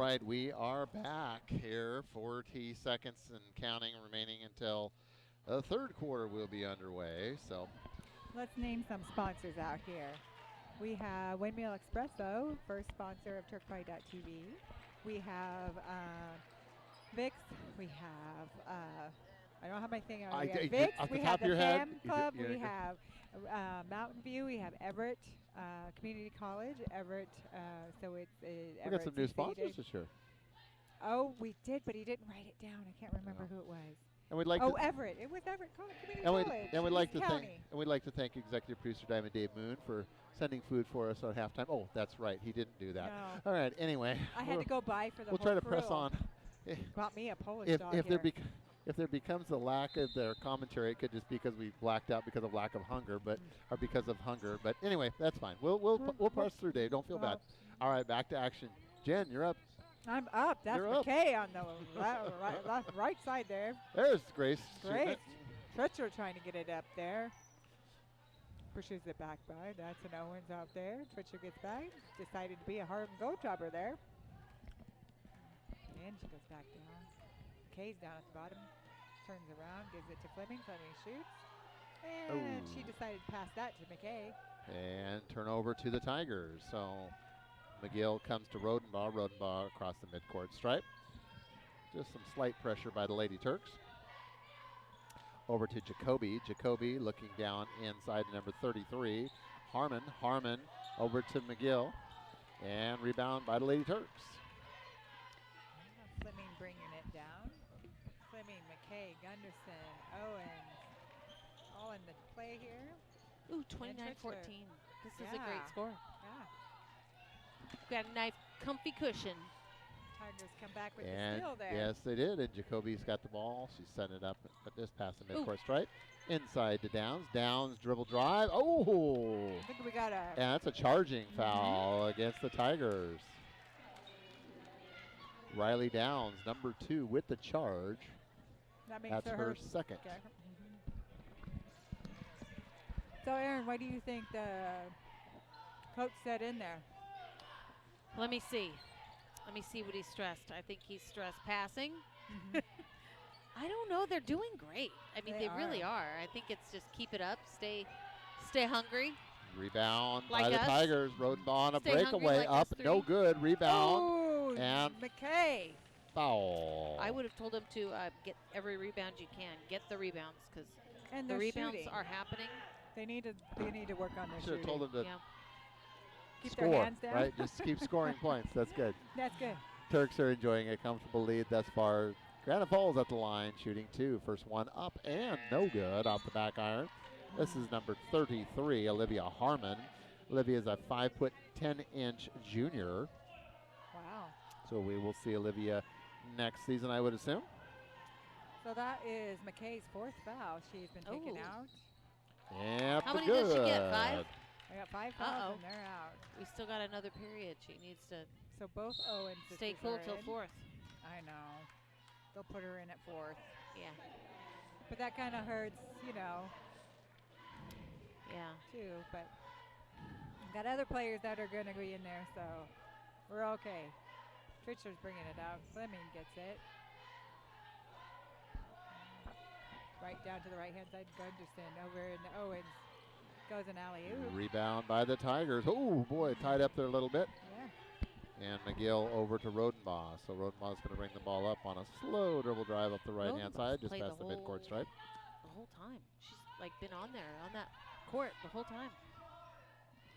right, we are back here. 40 seconds and counting remaining until the third quarter will be underway. So Let's name some sponsors out here. We have Windmill Espresso, first sponsor of TurkPie.tv. We have Vicks. We have, I don't have my thing on. We have Vicks. off the We top have of your the head, Fam Club. We have Mountain View. We have Everett Community College. Everett. So it's we Everett. got some new succeeded. sponsors this year. Oh, we did, but he didn't write it down. I can't remember who it was. And we'd like Oh, to Everett. It was Everett Community and College. we'd like to County. thank executive producer Diamond Dave Moon for sending food for us on halftime. Oh, that's right, he didn't do that. No. All right, anyway, I had to go buy for the we'll whole try to crew. press on. Got me a Polish If dog if here. if there becomes a lack of their commentary, it could just be because we blacked out because of lack of hunger, but or because of hunger. But anyway, that's fine. We'll parse through, Dave. Don't feel bad. All right, back to action. Jen, you're up. I'm up. That's You're up. McKay on the right side there. There's Grace. shooting Great. it. Tretcher trying to get it up there. Pushes it back by. That's an Owens out there. Tretcher gets back. Decided to be a hard go jobber there. And she goes back down. McKay's down at the bottom. Turns around, gives it to Fleming. Fleming shoots. And she decided to pass that to McKay. And turnover to the Tigers. So McGill comes to Rodenbaugh. Rodenbaugh across the midcourt stripe. Just some slight pressure by the Lady Turks. Over to Jacoby. Jacoby looking down inside to number 33. Harmon. Harmon over to McGill. And rebound by the Lady Turks. Fleming bringing it down. Fleming, McKay, Gunderson, Owens, all in the play here. Ooh, And 29-14. This is a Yeah. great score. Yeah. Got a nice, comfy cushion. Tigers come back with And the steal there. yes, they did. And Jacoby's got the ball. She's setting it up, but just past the midcourt stripe. Inside to Downs. Downs dribble drive. Oh! I think we got a. And that's a charging foul against the Tigers. Riley Downs, number 2, with the charge. That makes That's her second. Okay. So, Aaron, what do you think the coach said in there? Let me see. Let me see what he stressed. I think he stressed passing. I don't know. They're doing great. I mean, they really are. I think it's just keep it up. Stay hungry. Rebound Like by the us. Tigers. Rodenbaugh on a Stay hungry breakaway. like Up, us no three. good. Rebound. Oh, and McKay. Foul. I would have told him to get every rebound you can. Get the rebounds because And the they're rebounds shooting. are happening. They need to work on their Should have shooting. told them to Yeah. Keep score, their hands down. right? Just keep scoring points. That's good. That's good. Turks are enjoying a comfortable lead thus far. Granite Falls at the line, shooting 2. First one up and no good off the back iron. This is number 33, Olivia Harmon. Olivia is a 5'10" junior. Wow. So we will see Olivia next season, I would assume. So that is McKay's 4th foul. She's been taken Ooh. out. And How for many good. does she get? 5? I got 5 fouls Uh-oh. and they're out. We still got another period. She needs to So both Owens stay sisters cool are till in. 4th. I know. They'll put her in at 4th. Yeah. But that kind of hurts, Yeah. too. But got other players that are going to be in there, so we're okay. Tritcher's bringing it out. Fleming gets it. Right down to the right-hand side. Gunderson over in Owens. Goes an alley-oop. Rebound by the Tigers. Oh, boy, tied up there a little bit. Yeah. And McGill over to Rodenbaugh. So Rodenbaugh's going to bring the ball up on a slow dribble drive up the right-hand side, just played past the the midcourt stripe. The whole time. She's like been on there, on that court the whole time.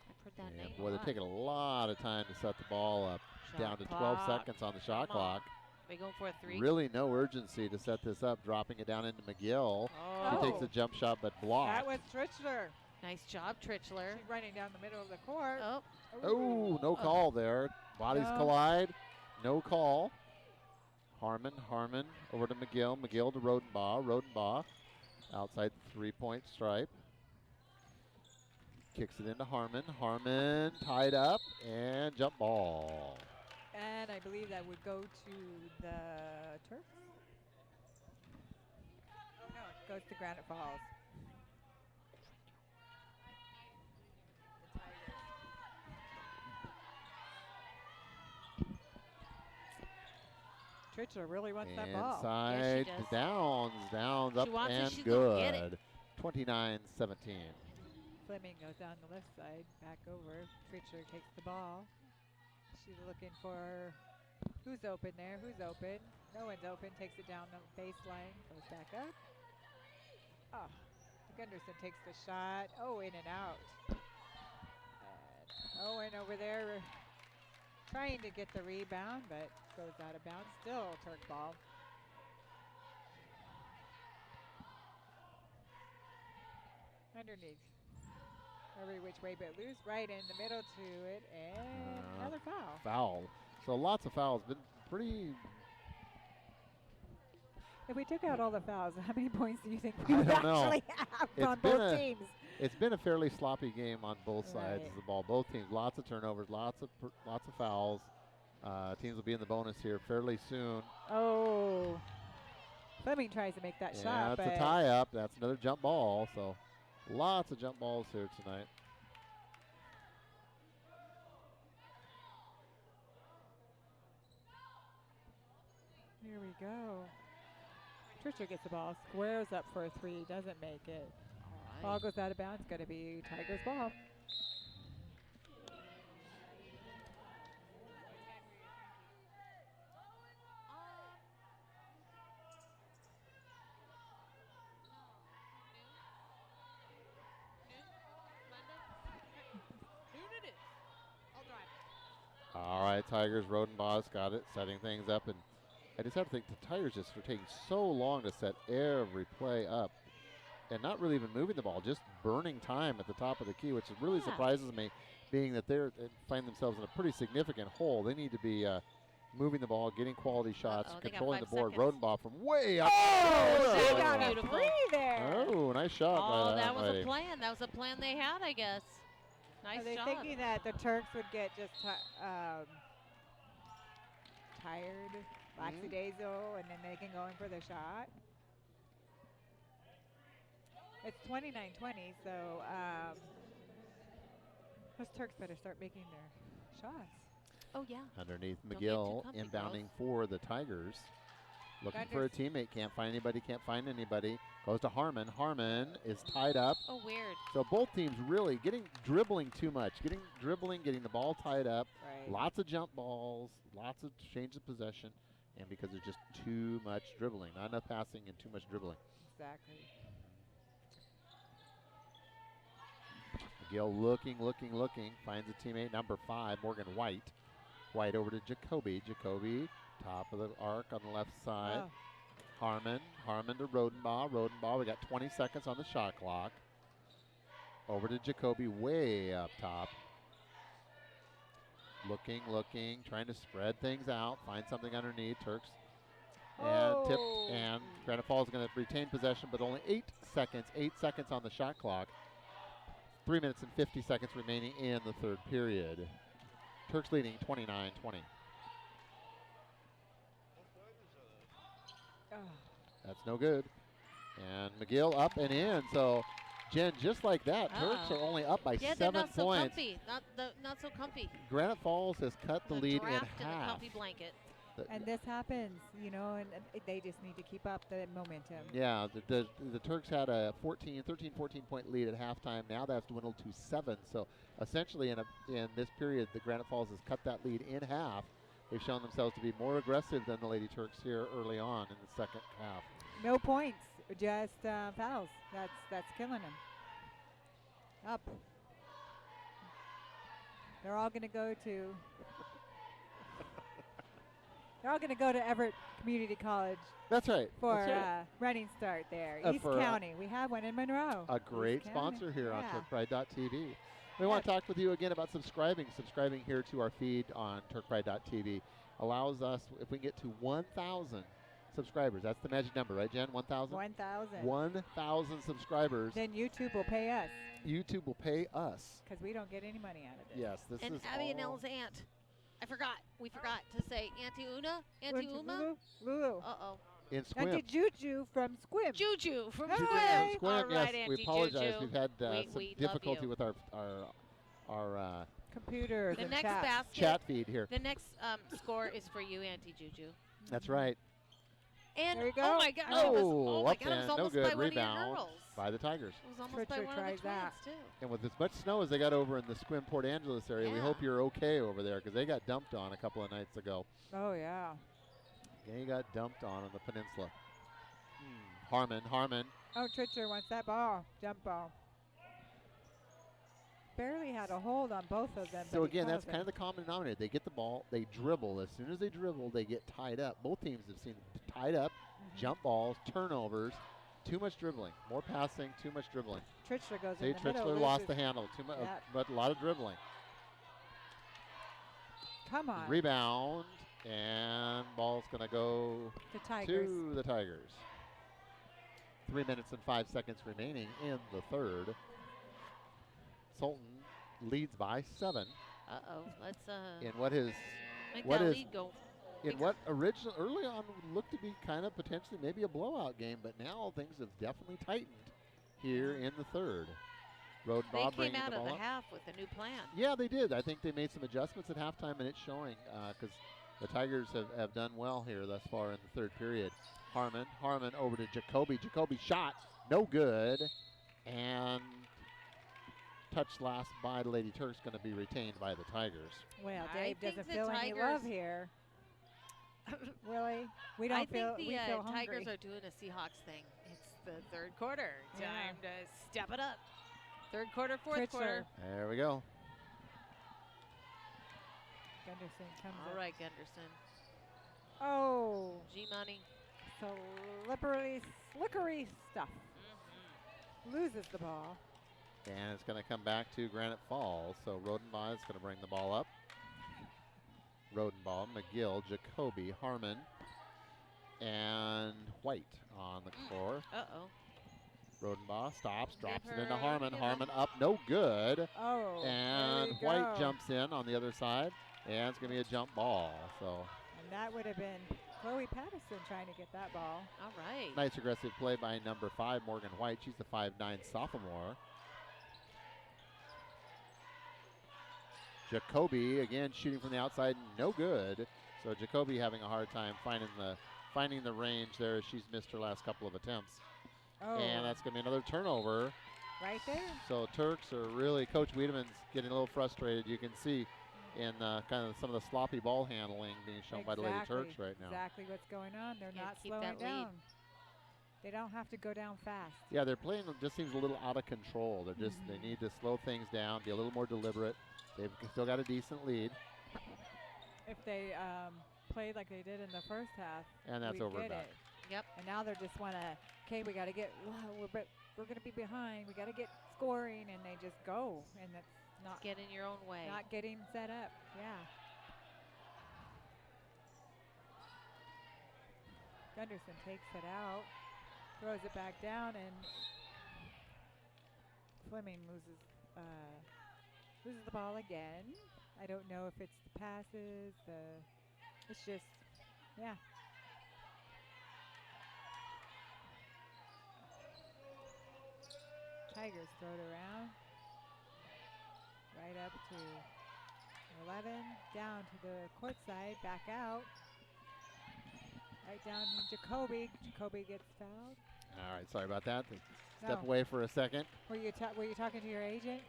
I've heard that name. And boy, a they're lot. taking a lot of time to set the ball up. Shot Down to 12 clock. seconds on the shot Come on. clock. Are we going for a 3? Really no urgency to set this up, dropping it down into McGill. She Oh. takes a jump shot, but blocked. That was Tritcher. Nice job, Tritchler. She's running down the middle of the court. Oh, Oh, no call there. Bodies No. collide. No call. Harmon over to McGill. McGill to Rodenbaugh. Rodenbaugh outside the three-point stripe. Kicks it into Harmon. Harmon tied up and jump ball. And I believe that would go to the Turks. Oh, no, it goes to Granite Falls. The Tigers. Tritcher really wants that ball. Inside, Yes, she does. downs, She up wants it, and she's gonna get good. it. 29-17. Fleming goes down the left side, back over. Tritcher takes the ball. She's looking for who's open there. Who's open? No one's open. Takes it down the baseline. Goes back up. Oh, Gunderson takes the shot. Oh, in and out. And Owen over there trying to get the rebound, but goes out of bounds. Still Turk ball. Underneath. Every which way but loose. Right in the middle to it. And another foul. Foul. So lots of fouls. Been pretty. If we took out all the fouls, how many points do you think I we would don't know. actually have It's on been both a- teams? It's been a fairly sloppy game on both sides Right. of the ball. Both teams, lots of turnovers, lots of fouls. Teams will be in the bonus here fairly soon. Oh. Fleming tries to make that Yeah, shot, it's but a tie-up. That's another jump ball. So lots of jump balls here tonight. here we go. Trisha gets the ball, squares up for a three, doesn't make it. Ball goes out of bounds. Going to be Tigers ball. All right, Tigers, Rodenbaugh's got it, setting things up. And I just have to think the Tigers just are taking so long to set every play up and not really even moving the ball, just burning time at the top of the key, which really Yeah. surprises me, being that they find themselves in a pretty significant hole. They need to be moving the ball, getting quality shots, Uh-oh, they got controlling the 5 board. seconds. Rodenbaugh from way up. Oh, that she was got a beautiful. three there. Oh, nice shot Oh, by that was lady. a plan. That was a plan they had, I guess. Nice Are they job. thinking that the Turks would get just tired, lackadaisical, and then they can go in for the shot? It's 29-20, so those Turks better start making their shots. Oh, yeah. Underneath Don't get too McGill, comfy, inbounding girls. for the Tigers. Looking for a teammate, can't find anybody. Goes to Harmon. Harmon is tied up. Oh, weird. So both teams really dribbling too much. Getting the ball tied up. Right. Lots of jump balls, lots of change of possession, and because there's just too much dribbling. Not enough passing and too much dribbling. Exactly. McGill looking, finds a teammate, number 5, Morgan White. White over to Jacoby. Jacoby, top of the arc on the left side. Oh. Harmon to Rodenbaugh. We got 20 seconds on the shot clock. Over to Jacoby, way up top. Looking, trying to spread things out. Find something underneath. Turks. And tipped. And Granite Falls is going to retain possession, but only 8 seconds. 8 seconds on the shot clock. 3 minutes and 50 seconds remaining in the third period. Turks leading 29-20. Oh. That's no good. And McGill up and in. So, Jen, just like that, Turks are only up by Yeah, 7 they're not so points. comfy. Not so comfy. Granite Falls has cut the lead in draft in the half. comfy blanket. And this happens, and they just need to keep up the momentum. Yeah, the Turks had a 13, 14 point lead at halftime. Now that's dwindled to 7. So essentially in this period, the Granite Falls has cut that lead in half. They've shown themselves to be more aggressive than the Lady Turks here early on in the second half. No points, just fouls. That's killing them. Up. They're all going to go to. They're all going to go to Everett Community College That's right. for That's right. running start there. East for, County. We have one in Monroe. A great East County. sponsor here on Yeah. TurkPride.tv. We want to talk with you again about subscribing. Subscribing here to our feed on TurkPride.tv allows us, if we get to 1,000 subscribers, that's the magic number, right, Jen? 1,000? 1,000. 1,000 subscribers. Then YouTube will pay us YouTube will pay us. because we don't get any money out of it. Yes, this And is Abby and all- Elle's aunt. We forgot to say Auntie Una. Auntie Uma. Lulu. Uh-oh. in Auntie Squim. Juju from Squib. Juju from Hi. Juju Squib. from Squim, All right, yes, Auntie we apologize. Juju. We've had We some love difficulty you. with our Computers The and next chat. basket. chat feed here. The next score is for you, Auntie Juju. That's right. And There you oh go. my gosh, Oh, oh my up God, it was and no almost good. by one of your Rebound girls. by the Tigers. It was almost by Tritcher one of the tries twins that. too. And with as much snow as they got over in the Sequim Port Angeles area, we hope Yeah. you're okay over there because they got dumped on a couple of nights ago. Oh, yeah. They got dumped on the peninsula. Harmon. Oh, Tritcher wants that ball. Jump ball. Barely had a hold on both of them. So but he again, that's calls kind of it. the common denominator. They get the ball, they dribble. As soon as they dribble, they get tied up. Both teams have seen tied up, jump balls, turnovers, too much dribbling, more passing, too much dribbling. Tritcher goes See, in the middle. Trichler lost loses- the handle, too much, Yep. but a lot of dribbling. Come on. Rebound, and ball's going to go The Tigers. to the Tigers. 3 minutes and 5 seconds remaining in the third. Sultan leads by 7 Uh-oh, let's in what is make what that is- lead go. in bigger. what early on looked to be kind of potentially maybe a blowout game, but now things have definitely tightened here in the third. Road They Bob came bringing out the of ball the up. half with a new plan. Yeah, they did. I think they made some adjustments at halftime, and it's showing because the Tigers have done well here thus far in the third period. Harmon over to Jacoby. Jacoby shot, no good, and touch last by the Lady Turks going to be retained by the Tigers. Well, I Dave think doesn't the feel any love Tigers- here. Really? We I don't think feel. the We feel hungry. Tigers are doing a Seahawks thing. It's the third quarter. Yeah. Time to step it up. Third quarter, fourth Tritcher. quarter. There we go. Gunderson comes All up. right, Gunderson. Oh, G-Money. slickery stuff. Loses the ball. And it's going to come back to Granite Falls. So Rodenbaugh is going to bring the ball up. Rodenbaugh, McGill, Jacoby, Harmon, and White on the floor. Uh-oh. Rodenbaugh stops, drops it her- into Harmon. give Harmon up, no good. Oh, there And you White go. jumps in on the other side. And it's going to be a jump ball. So And that would have been Chloe Patterson trying to get that ball. All right. nice aggressive play by number 5, Morgan White. She's the 5'9" sophomore. Jacoby again shooting from the outside, no good. So Jacoby having a hard time finding the range there as she's missed her last couple of attempts. Oh, And that's going to be another turnover. right there. So Turks are really, Coach Wiedemann's getting a little frustrated. You can see in kind of some of the sloppy ball handling being shown by the Lady Turks right now. Exactly what's going on. They're Can't not keep slowing that lead. down. They don't have to go down fast. Yeah, they're playing, it just seems a little out of control. They're just, they need to slow things down, be a little more deliberate. They've still got a decent lead. If they played like they did in the first half, And that's we'd over and get back. it. Yep. And now they just want to, okay, we got to get, we're going to be behind. We got to get scoring, and they just go, and that's not Get in your own way. not getting set up. Yeah. Gunderson takes it out, throws it back down, and Fleming loses the ball again. I don't know if it's the passes, it's just, yeah. Tigers throw it around. Right up to 11, down to the court side, back out. Right down to Jacoby. Jacoby gets fouled. All right, sorry about that. Step No. away for a second. Were you talking to your agent?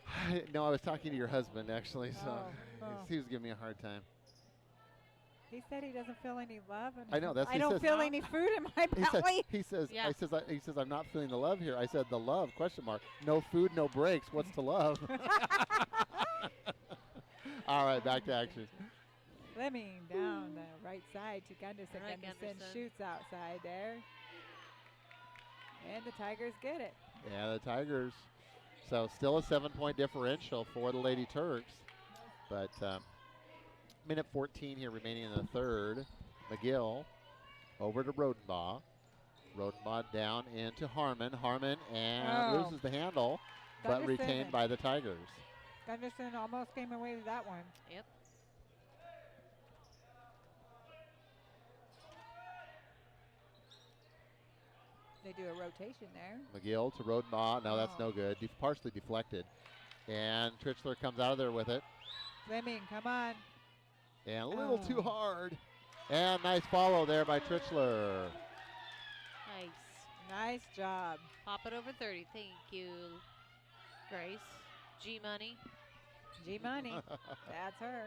No, I was talking to your husband, actually, so Oh. he was giving me a hard time. He said he doesn't feel any love. And I know, that's what I he don't says. feel any food in my belly. He says, Yeah. he says, I'm not feeling the love here. I said, the love, question mark. No food, no breaks. What's to love? All right, back to action. Fleming down the right side to Gunderson. All right, Gunderson Gunderson. shoots outside there. And the Tigers get it. Yeah, the Tigers. So still a 7-point differential for the Lady Turks. But minute 14 here remaining in the third. McGill over to Rodenbaugh. Rodenbaugh down into Harmon. Harmon and Oh. loses the handle, but Gunderson. retained by the Tigers. Gunderson almost came away with that one. Yep. They do a rotation there. McGill to Rodenbaugh. No, that's Oh. no good. Partially deflected. And Trichler comes out of there with it. Fleming, come on. And a little too Oh. hard. And nice follow there by Trichler. Nice. Nice job. Pop it over 30. Thank you, Grace. G-Money. G-Money. That's her.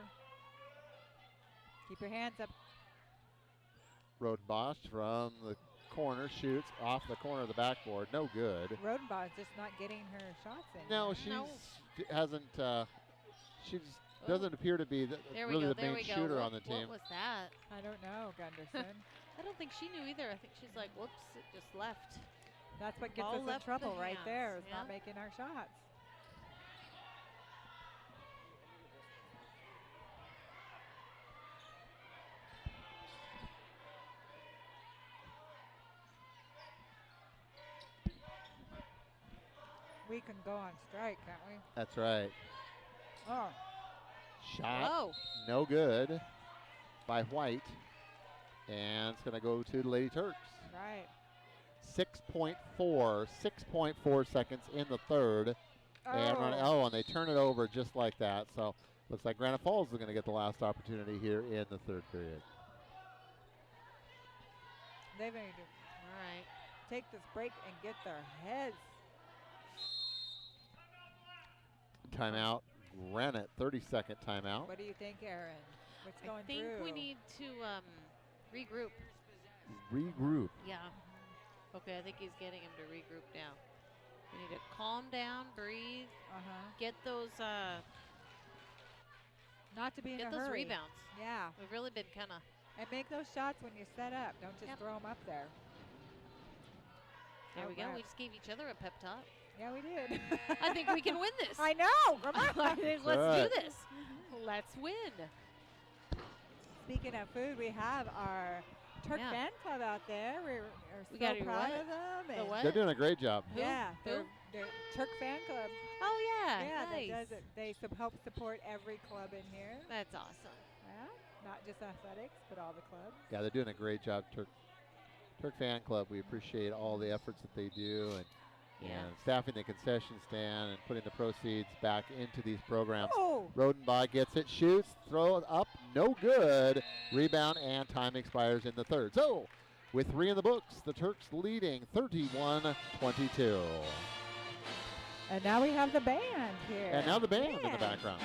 Keep your hands up. Rodenbosch from the corner shoots off the corner of the backboard. No good. Rodenbaugh's just not getting her shots in. No, she hasn't. She just doesn't appear to be really the main shooter on the team. What was that? I don't know, Gunderson. I don't think she knew either. I think she's like, whoops, it just left. That's what gets Ball us in left trouble the right hands, there, is yeah. not making our shots. We can go on strike, can't we? That's right. Oh, Shot. Whoa. No good by White. And it's going to go to the Lady Turks. right. 6.4 seconds in the third. And they turn it over just like that. So looks like Granite Falls is going to get the last opportunity here in the third period. They need to All right. take this break and get their heads. Timeout. Granite, 30-second timeout. What do you think, Aaron? What's going I think through? we need to regroup. Regroup. Yeah. Okay, I think he's getting him to regroup now. We need to calm down, breathe, get those Not to be in a those hurry. rebounds. Yeah, We've really been kind of. and make those shots when you're set up. Don't just Yep. throw them up there. There we go. Alright. We just gave each other a pep talk. Yeah, we did. I think we can win this. I know. Come on. Let's right. do this. Let's win. Speaking of food, we have our Turk Yeah. fan club out there. We're We so got your proud what? of them. The and what? They're doing a great job. Who? Yeah, Who? they're Turk fan club. Oh yeah. Yeah, nice. that does it. They help support every club in here. That's awesome. Yeah, not just athletics, but all the clubs. Yeah, they're doing a great job. Turk Fan Club, we appreciate all the efforts that they do and staffing the concession stand and putting the proceeds back into these programs. Oh, Rodenbach gets it, shoots, throw it up, no good. Rebound, and time expires in the third. So, with 3 in the books, the Turks leading 31-22. and now we have the band here. And now the band in the Yeah. background.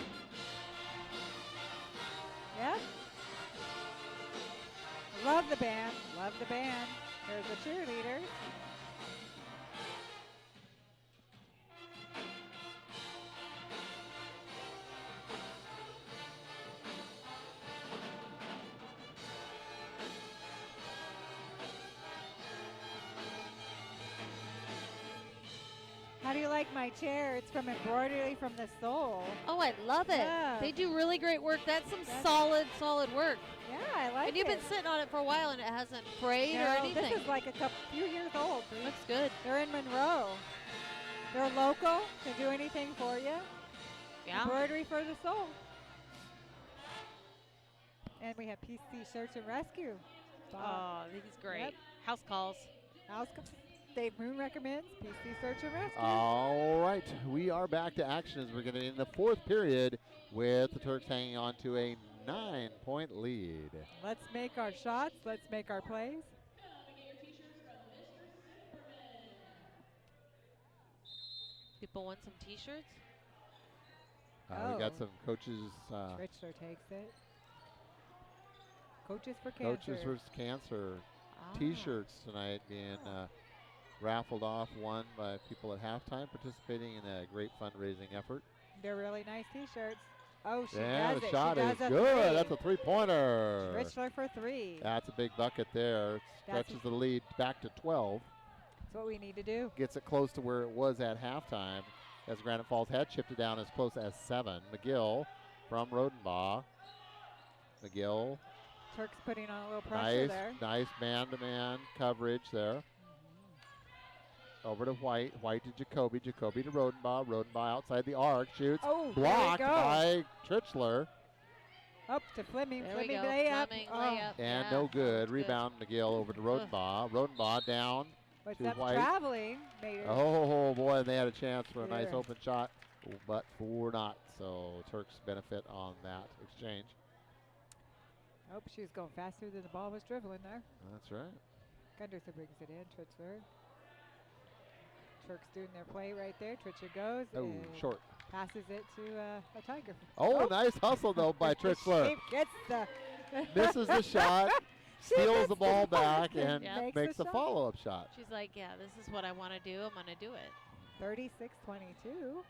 Yep. Love the band. Love the band. Here's the cheerleaders. How do you like my chair? It's from Embroidery from the Soul. Oh, I love it. Yeah. They do really great work. That's some That's- solid work. Yeah, I like And you've it. been sitting on it for a while and it hasn't frayed or No, anything. This is like a few years old. Looks good. They're in Monroe. They're local. Can do anything for you. Yeah. Embroidery for the Soul. And we have PC Search and Rescue. Oh, this is great. Yep. House calls. House Dave Moon recommends PC Search and Rescue. All right, we are back to action as we're getting in the fourth period with the Turks hanging on to a 9-point lead. Let's make our shots. Let's make our plays. People want some T-shirts. We got Oh. some coaches. Richler takes it. Coaches for Cancer. Coaches vs. Cancer Ah. T-shirts tonight being raffled off, won by people at halftime, participating in a great fundraising effort. They're really nice T-shirts. Oh, she Yeah, does the it. shot she is does a good. three. That's a three-pointer. Richler for 3. That's a big bucket there. It That's stretches the lead back to 12. That's what we need to do. Gets it close to where it was at halftime, as Granite Falls had chipped it down as close as 7. McGill from Rodenbach. McGill, Turk's putting on a little pressure there. nice man-to-man coverage there. Over to White. White to Jacoby. Jacoby to Rodenbach. Rodenbach outside the arc. Shoots. Oh, Blocked there we go. by Trichler. Up to Fleming. There we Fleming go. layup. Fleming Oh, layup. And Yeah, no that good. was Rebound McGill over to Rodenbach. Rodenbach down. but to that's White. traveling. Made her. Oh boy, they had a chance for a nice Yeah. open shot, but for not. So Turks benefit on that exchange. Oh, she was going faster than the ball was dribbling there. That's right. Gunderson brings it in. Tritzler. Turks doing their play right there. Tritzler goes. Oh, and short. passes it to a Tiger. Oh, nice hustle, though, by Tritzler. She gets the Misses the shot, She steals gets the ball back, and and Yep. makes the a shot. follow-up shot. She's like, yeah, this is what I want to do. I'm going to do it. 36-22.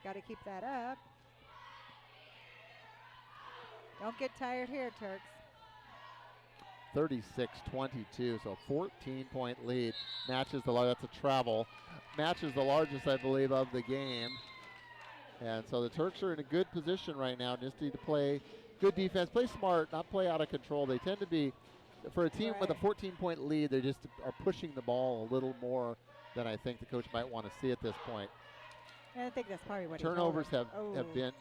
Got to keep that up. Don't get tired here, Turks. 36-22, so 14-point lead. Matches that's a travel. Matches the largest, I believe, of the game. And so the Turks are in a good position right now. Just need to play good defense, play smart, not play out of control. They tend to be, for a team with a 14-point lead, they just are pushing the ball a little more than I think the coach might want to see at this point. And I think that's probably what Turnovers he told have him. been.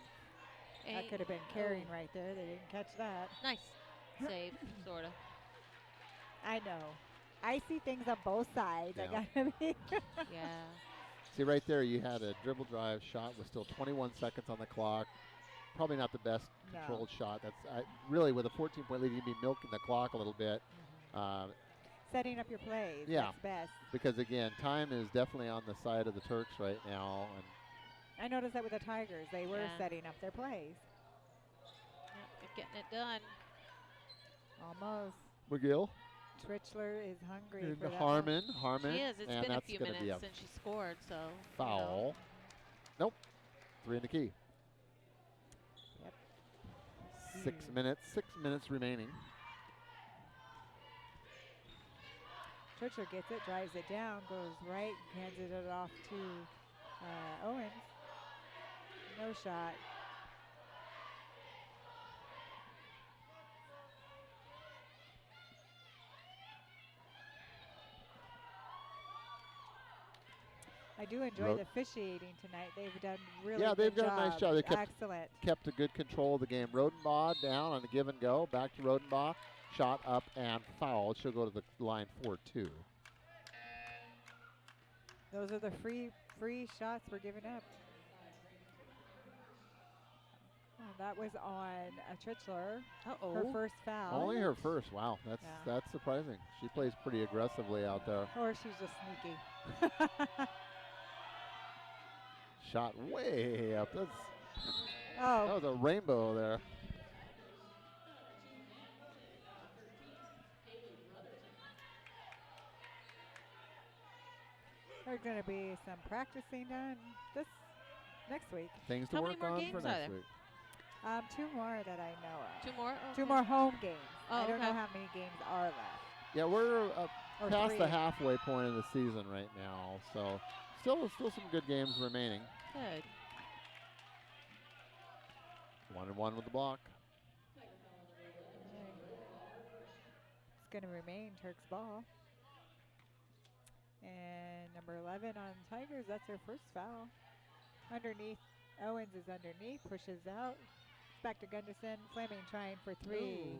That could have been carrying right there. They didn't catch that. Nice save, sort of. I know. I see things on both sides. Yeah. I gotta be. Yeah. See, right there, you had a dribble drive shot with still 21 seconds on the clock. Probably not the best No. controlled shot. That's really, with a 14-point lead, you'd be milking the clock a little bit. Setting up your plays. Yeah. That's best. Because, again, time is definitely on the side of the Turks right now. And I noticed that with the Tigers. They were Yeah. setting up their plays. Yep, they're getting it done. Almost. McGill. Tritzler is hungry And for that Harmon. Harmon. She is. It's and been a that's few gonna be minutes a since she scored, so. foul. Nope. 3 in the key. Yep. 6 minutes. 6 minutes remaining. Tritzler gets it, drives it down, goes right, hands it off to Owens. No shot. I do enjoy the officiating tonight. They've done really Yeah, they've good done a nice job. They kept- Excellent. Kept a good control of the game. Rodenbaugh down on a give and go. Back to Rodenbaugh. Shot up and fouled. She'll go to the line for 2. Those are the free shots we're giving up. Oh, that was on Tritzler. Uh-oh. Her first foul. Only her first. Wow, that's surprising. She plays pretty aggressively out there. Or she's just sneaky. Shot way up. That Oh, was a rainbow there. there's going to be some practicing done this next week. Things to How many work more on games for are next there? week. 2 more that I know of. 2 more? Oh, 2 okay. more home games. Oh, I don't know okay. how many games are left. Yeah, we're Or past 3. the halfway point of the season right now, so still some good games remaining. Good. 1-1 with the block. It's going to remain Turk's ball. And number 11 on Tigers, that's her first foul. Underneath, Owens is underneath, pushes out. Back to Gunderson. Fleming trying for 3. Ooh.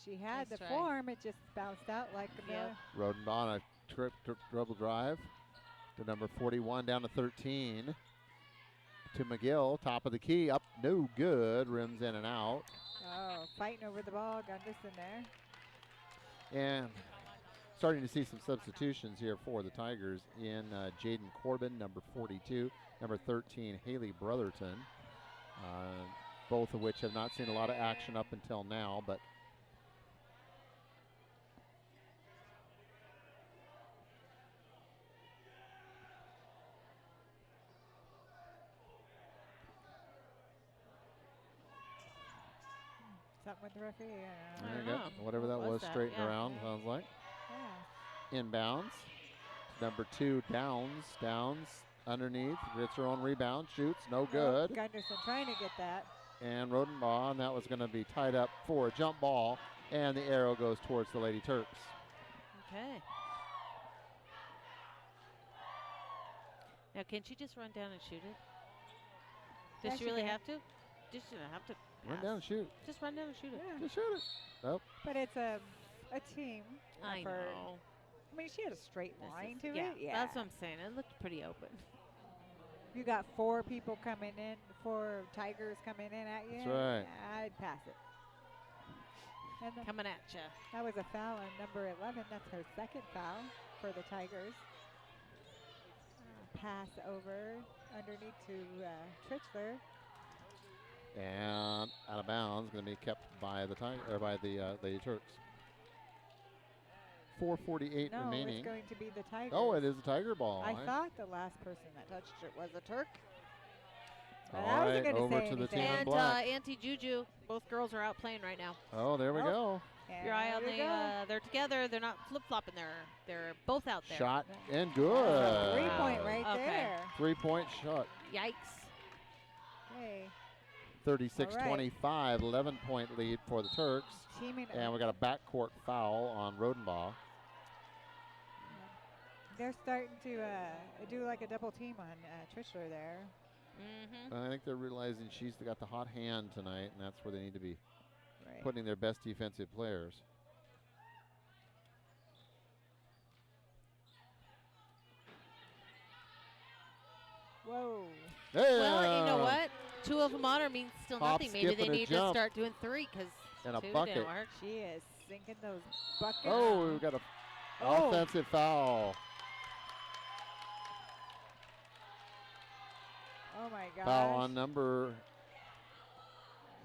She had Nice the try. form, it just bounced out like Yep. Rodenbaugh on a dribble drive to number 41 down to 13. To McGill, top of the key, up, no good, rims in and out. fighting over the ball. Gunderson there. And starting to see some substitutions here for the Tigers in Jaden Corbin, number 42, number 13, Haley Brotherton, both of which have not seen a lot of action up until now, but Something with the referee. I there don't you go. know. Whatever that What was was, that? straightened Yeah. around, sounds like. Yeah. Inbounds. Number 2, Downs underneath, gets her own rebound, shoots, no good. Gunderson trying to get that. And Rodenbaugh, and that was going to be tied up for a jump ball, and the arrow goes towards the Lady Turks. Okay. Now, can she just run down and shoot it? Yeah, Does she she really can. have to? Does she not have to Run pass? down and shoot. Just run down and shoot it. Yeah. Just shoot it. Nope. But it's a team I effort. know. I mean, she had a straight This line is- to yeah, it. Yeah. that's what I'm saying. It looked pretty open. You got 4 people coming in, 4 Tigers coming in at you. That's right. Yeah, I'd pass it. And coming at you. that was a foul on number 11. That's her second foul for the Tigers. Pass over underneath to Trichler. And out of bounds, going to be kept by the the Turks. 4:48 No, remaining. it's going to be the Tigers. Oh, it is a Tiger ball. I thought the last person that touched it was a Turk. But All I wasn't right, gonna over say to the anything. team in And black. Auntie Juju, both girls are out playing right now. Oh, there we Oh. go. And Your eye on there we the, go. they're together. They're not flip-flopping. They're both out there. Shot and That's good. a 3-point right Okay. there. 3-point shot. Yikes. Okay. 36-25, 11-point lead for the Turks. Teaming And we got a backcourt foul on Rodenbaugh. They're starting to do like a double team on Trichler there. Mm-hmm. I think they're realizing she's got the hot hand tonight, and that's where they need to be Right. putting their best defensive players. Whoa. Hey, Well, you know what? 2 of them on her means still Hop, nothing. Maybe skip, they and a need to jump. start doing 3 because And a 2 bucket. didn't work. She is sinking those buckets. Oh, we've got a Oh. offensive foul. Oh my gosh. Foul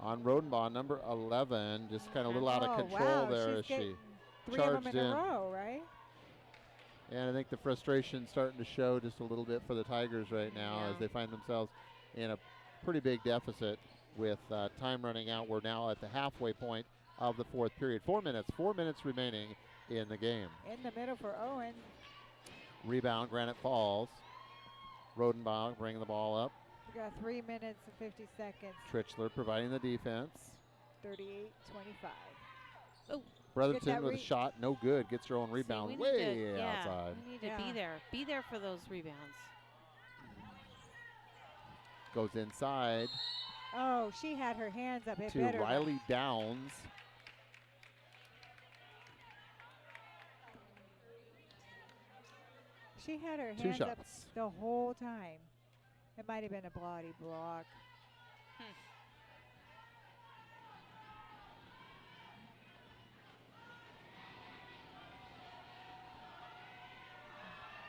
on Rodenbaugh, number 11. Just kind of a little out of Oh, control wow. there She's as she getting 3 of charged them in in. a row, right? And I think the frustration's starting to show just a little bit for the Tigers right now as Yeah. they find themselves in a pretty big deficit with time running out. We're now at the halfway point of the fourth period. 4 minutes remaining in the game. In the middle for Owen. Rebound, Granite Falls. Rodenbaugh bringing the ball up. We got 3 minutes and 50 seconds. Trichler providing the defense. 38-25. Brotherton with a shot, no good. Gets her own See, rebound we need way to, outside. We need to Yeah. be there. Be there for those rebounds. Goes inside Oh, she had her hands up. It to better not. Riley Downs. She had her 2 hands up shots. the whole time. It might have been a bloody block.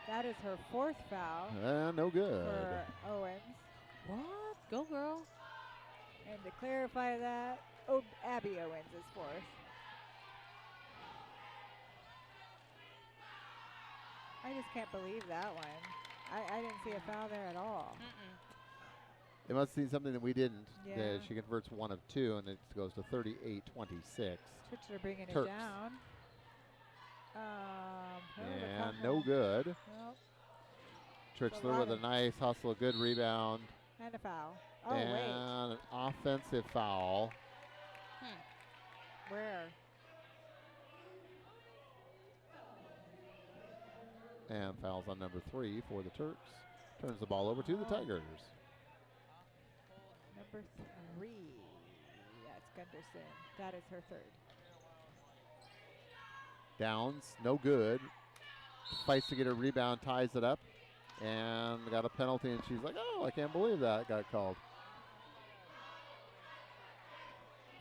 That is her 4th foul No good. for Owens. What? Go, girl. And to clarify that, Abby Owens is 4th. I just can't believe that one. I didn't see a foul there at all. They must have seen something that we didn't. Yeah. She converts 1 of 2, and it goes to 38-26. Trichler bringing Turks. it down. And no good. Nope. Trichler with a nice hustle, good rebound. And a foul. Oh, and wait. an offensive foul. Where? And fouls on number 3 for the Turks. Turns the ball over to the Tigers. Number 3. That's Gunderson. That is her 3rd. Downs, no good. Fights to get a rebound, ties it up, and got a penalty, and she's like, oh, I can't believe that got called.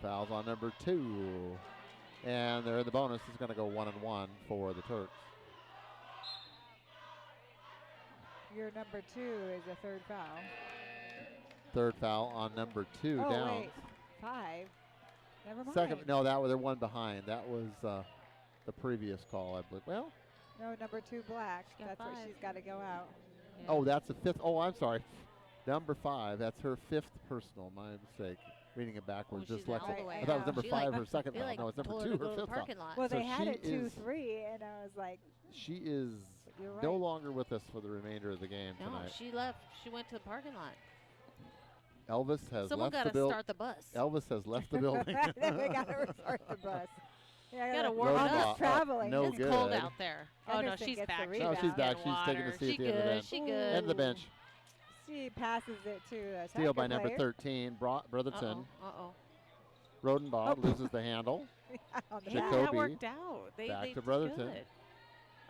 Fouls on number 2. And they're in the bonus. It's going to go 1-1 for the Turks. Your number 2 is a 3rd foul. 3rd foul on number 2, Oh, Downs. wait. 5. Never mind. Second, no, they're one behind. That was the previous call, I believe. Well, No, number 2 black. She got That's what 5. she's got to go out. Yeah. oh, that's the 5th. Oh, I'm sorry. Number 5. That's her 5th personal. My mistake. Reading it backwards. Oh, she's Dyslexic. all the way I thought it was out. number She 5, like- her second They foul. like No, it's number told 2, her to her go to the 5th foul. parking lot. Well, So they had she it is- 2-3, and I was like, She is you're right. no longer with us for the remainder of the game No, tonight. she left. She went to the parking lot. Elvis has Someone left got the to building. start the bus. Elvis has left the building. Then we got to restart the bus. Yeah, Gotta gotta warm all up. this traveling. No It's good. cold out there. Oh no, Henderson she's gets the back. rebound. No, she's back. Getting She's taking a water. seat at She the end of the good. bench. She good. End of the bench. She passes it to a Steal by Tiger number player. 13, Brotherton. Uh-oh. Rodenbaugh Oh. loses the handle. On the Yeah, back. that Jacoby. worked out. They Back they to did Brotherton. good.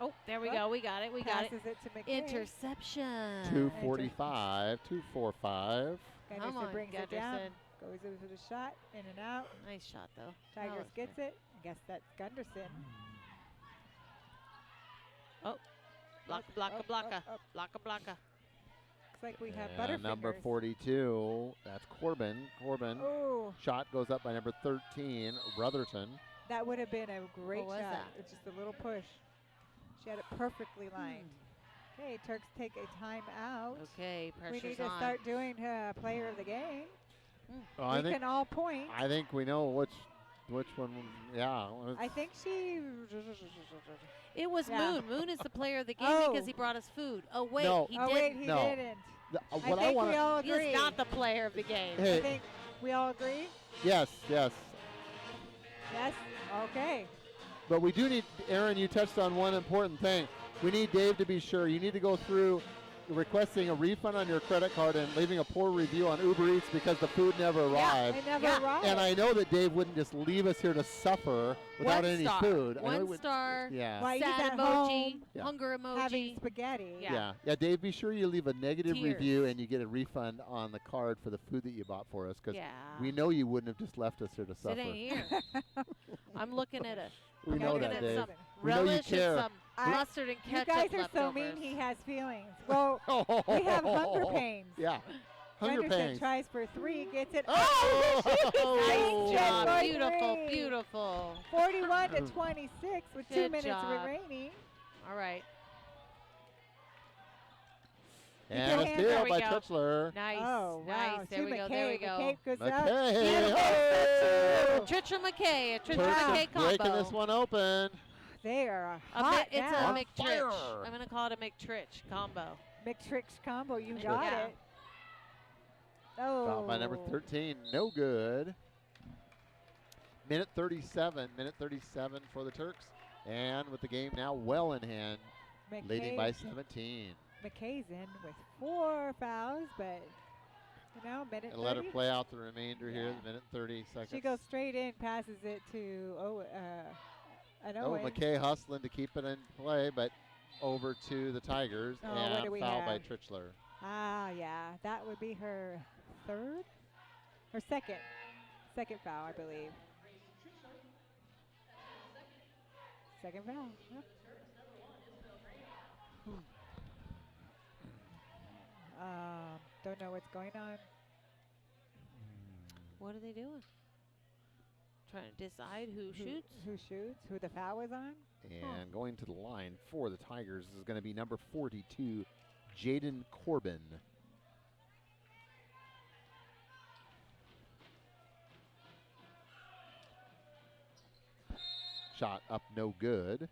Oh, there we Oh, go. We got it. We got it. Passes it to McKay. Interception. 2:45, 2:45. Gunderson Come on, brings it down. Gunderson. Goes in for the shot. In and out. Nice shot though. Tigers was gets good. it. I guess that's Gunderson. Blocka, blocka, blocka. Blocka, blocka. Looks like we have And number Butterfingers. 42, that's Corbin. Corbin. Oh, Shot goes up by number 13, Rutherton. that would have been a great was shot. that? It's just a little push. She had it perfectly lined. Okay, Turks take a timeout. Okay, We need pressure's to on. start doing player of the game. Well, We can all point. I think we know which one. Yeah. I think she. It was Yeah. Moon. Moon is the player of the game Oh. because he brought us food. Oh, wait, No. he Oh didn't. wait, he No. didn't. I I think want we all He agree. is not the player of the game. I Hey, think we all agree. yes. Yes. Okay. But we do need, Aaron, you touched on one important thing. We need Dave to be sure. You need to go through requesting a refund on your credit card and leaving a poor review on Uber Eats because the food never arrived. They never Yeah. arrived. And I know that Dave wouldn't just leave us here to suffer without One any star. food. I know he One would- star. Yeah. While he's Sad at emoji. home Yeah. Hunger emoji. having spaghetti. Yeah. Yeah, Dave, be sure you leave a negative Tears. review and you get a refund on the card for the food that you bought for us because Yeah. we know you wouldn't have just left us here to It suffer. ain't here. I'm looking at a We Okay, know we're that, gonna Dave. some We know you relish care. and some I- mustard and You ketchup guys are so leftovers. mean. He has feelings. Well, we have hunger pains. Yeah, hunger Gunderson pains. tries for 3, gets it. Oh! Nice job. Good Beautiful, three. beautiful. 41 to 26 with 2 Good minutes job. remaining. All right. And a There steal we by go. Tritchler. Nice. Oh, wow. Nice. To There we go. There we McKay. go. McKay goes up. McKay. Oh! Tritcher McKay. A Tritcher Turks McKay is breaking combo. this one open. They are A hot it's now. a On McTritch. fire. I'm going to call it a McTritch combo. McTrix combo. You Yeah. got it. Oh. Foul by number 13. No good. Minute 37 for the Turks. And with the game now well in hand, leading by 17. McKay's in with 4 fouls, but minute And let her 30. play out the remainder here, Yeah. the minute 30 seconds. She goes straight in, passes it to an Oh, Owen. McKay hustling to keep it in play, but over to the Tigers. Oh, what and do we foul by have? Tritchler. Ah, yeah, that would be her third or second foul, I believe. Second foul. Yep. Don't know what's going on. What are they doing? Trying to decide who shoots? Who shoots? Who the foul was on? And going to the line for the Tigers is going to be number 42, Jaden Corbin. Shot up, no good.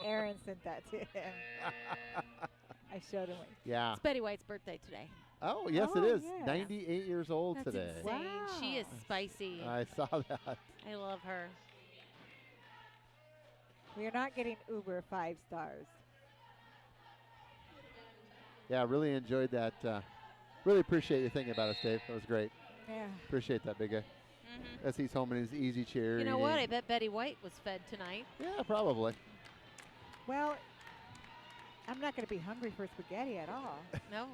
Aaron sent that to him. I showed him. Yeah. It's Betty White's birthday today. Oh, yes, it Oh, is. yeah. 98 years old That's today. insane. She is Wow. spicy. I saw that. I love her. We are not getting Uber 5 stars. Yeah, really enjoyed that. Really appreciate you thinking about us, Dave. That was great. Yeah. Appreciate that, big guy. Mm-hmm. As he's home in his easy chair. You know what? I eating. bet Betty White was fed tonight. Yeah, probably. Well, I'm not going to be hungry for spaghetti at all. No.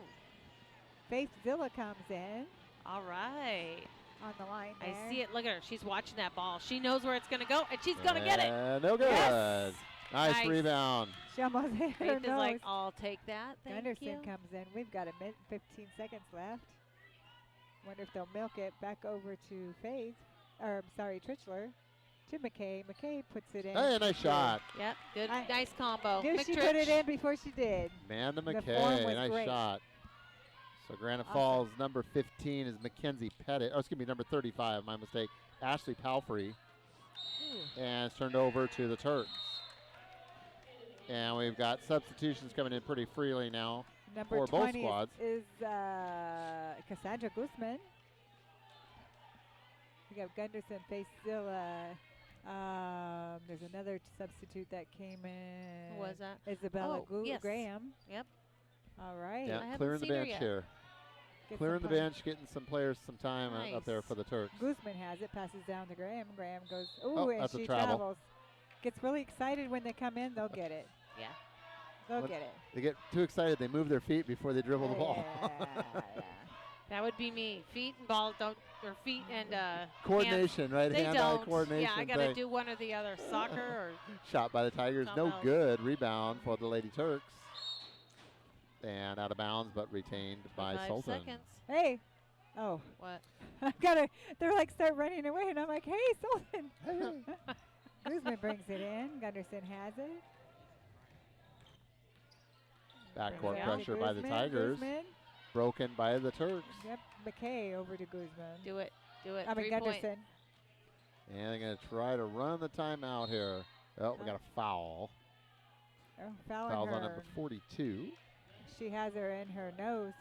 Faith Zilla comes in All right. on the line there. I see it. Look at her. She's watching that ball. She knows where it's going to go, and she's going to get it. No good. Yes. Nice Nice. rebound. She almost hit her Faith is like, nose. I'll take that. Thank Gunderson you. comes in. We've got 15 seconds left. Wonder if they'll milk it back over to Faith. Or, I'm sorry, Tritchler. To McKay. McKay puts it in. Hey, nice shot. Yep. Good. I Nice combo. Knew she McTritch. put it in before she did. Man to The form McKay. was Nice great. shot. So Granite Awesome. Falls, number 15 is Mackenzie Pettit. Oh, excuse me, number 35, my mistake. Ashley Palfrey. And it's turned over to the Turks. And we've got substitutions coming in pretty freely now. Number For both 20 squads. is Cassandra Guzman. We got Gunderson, Faith Zilla. There's another substitute that came in. Who was that? Isabella Oh, yes. Graham. Yep. All right. Yeah, haven't clearing the seen her bench yet. here. Get Clearing the some bench, getting some players some time up there Nice. for the Turks. Guzman has it, passes down to Graham. Graham goes, Oh, ooh, and that's a she travel. travels. Gets really excited when they come in, they'll get it. Yeah. They'll What- get it. They get too excited, they move their feet before they dribble the ball. Yeah. That would be me. Feet and ball don't, or feet and Coordination, right? They Hand-eye don't. coordination. Yeah, I got to thing. do one or the other. Soccer or Shot by the Tigers. something No else. good. Rebound for the Lady Turks. And out of bounds, but retained by 5 Sultan. seconds. Hey. Oh. What? They're like start running away, and I'm like, hey, Sultan. Guzman brings it in. Gunderson has it. Backcourt Brings it out to pressure by the Guzman. Tigers. Guzman. Broken by the Turks. Yep. McKay over to Guzman. Do it. Do it. I mean, 3-point. Gunderson. And they're going to try to run the timeout here. Oh, we got a foul. Oh, fouling Foul's her. on number 42. She has her in her nose.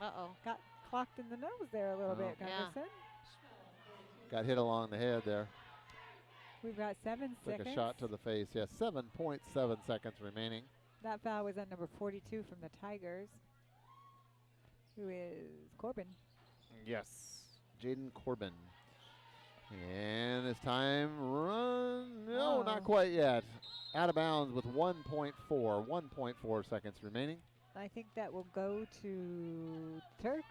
Uh-oh. Got clocked in the nose there a little bit, Yeah. Gunderson. Got hit along the head there. We've got 7 Took seconds. a shot to the face. Yes, 7.7 seconds remaining. That foul was on number 42 from the Tigers, who is Corbin. Yes. Jaden Corbin. And it's time run. No, not quite yet. Out of bounds with 1.4 seconds remaining. I think that will go to Turks.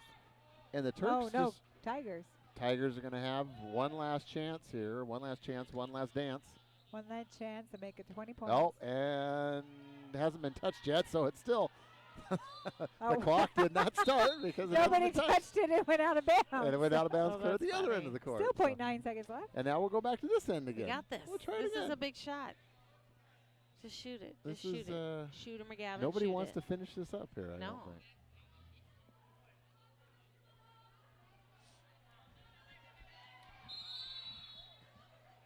And the Turks, Oh, no, just, Tigers. Tigers are going to have one last chance here. One last chance, one last dance. One last chance to make it 20 points. Oh, and hasn't been touched yet, so it's still the Oh. clock did not start because it Nobody hasn't been touched. touched it. It went out of bounds. And it went out of bounds Oh, clear at that's the other end funny. of the court. Still So- 0.9 seconds left. And now we'll go back to this end again. We got this. We'll try it This again. is a big shot. Just shoot it. This Just shoot is, it. Shoot him, McGavin. Nobody shoot wants it. to finish this up here, I No. don't think.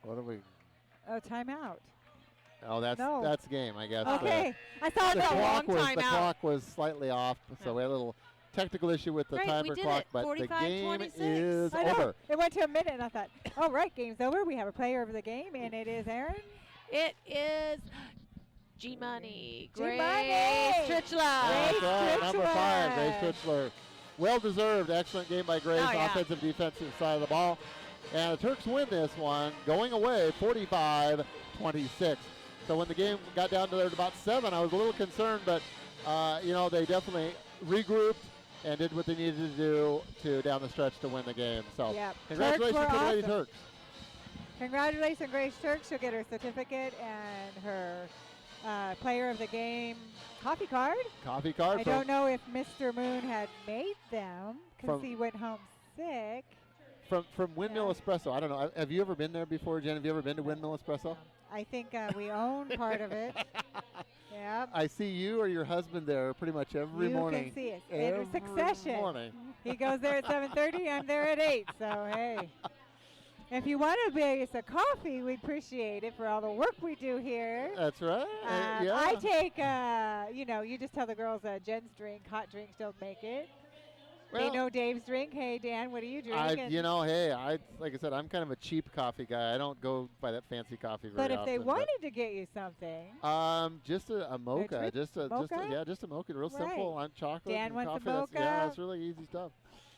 What do we? Oh, timeout. Oh, that's No. that's game, I guess. Okay. I thought The that clock long was the timeout. clock was slightly off, so Yeah. we had a little technical issue with the Great, timer we did clock, it. but the 45, game 26. is I know. over. It went to a minute, and I thought, oh, right, game's over. We have a player of the game, and it is Aaron. It is G-Money. Grace G-Money. Trichla. Grace That's right, number 5, Grace Trichler. Trichler. Well deserved, excellent game by Grace, Oh, yeah. offensive, defensive side of the ball. And the Turks win this one, going away 45-26. So when the game got down to there at about 7, I was a little concerned, but they definitely regrouped and did what they needed to do to down the stretch to win the game. So Yep. congratulations Turks to were the Lady awesome. Turks. Congratulations, Grace Turk. She'll get her certificate and her player of the game coffee card. Coffee card I from, don't know if Mr. Moon had made them because From- he went home sick. from Windmill Yeah. Espresso. I don't know. Have you ever been there before, Jen? Have you ever been to Windmill Espresso? I think we own part of it. Yep. I see you or your husband there pretty much every you morning. can see it Every in succession. morning. He goes there at 7:30. I'm there at 8. So hey, if you want to buy us a coffee, we'd appreciate it for all the work we do here. That's right. Yeah. I take, you just tell the girls Jen's drink, hot drinks don't make it. They Well, know Dave's drink. Hey, Dan, what do you drink? like I said, I'm kind of a cheap coffee guy. I don't go by that fancy coffee very but if often. they wanted to get you something, just a mocha, drink? just a Mocha? just a mocha, real Right. simple. I'm chocolate Dan and wants a coffee. That's, yeah, mocha. that's really easy stuff.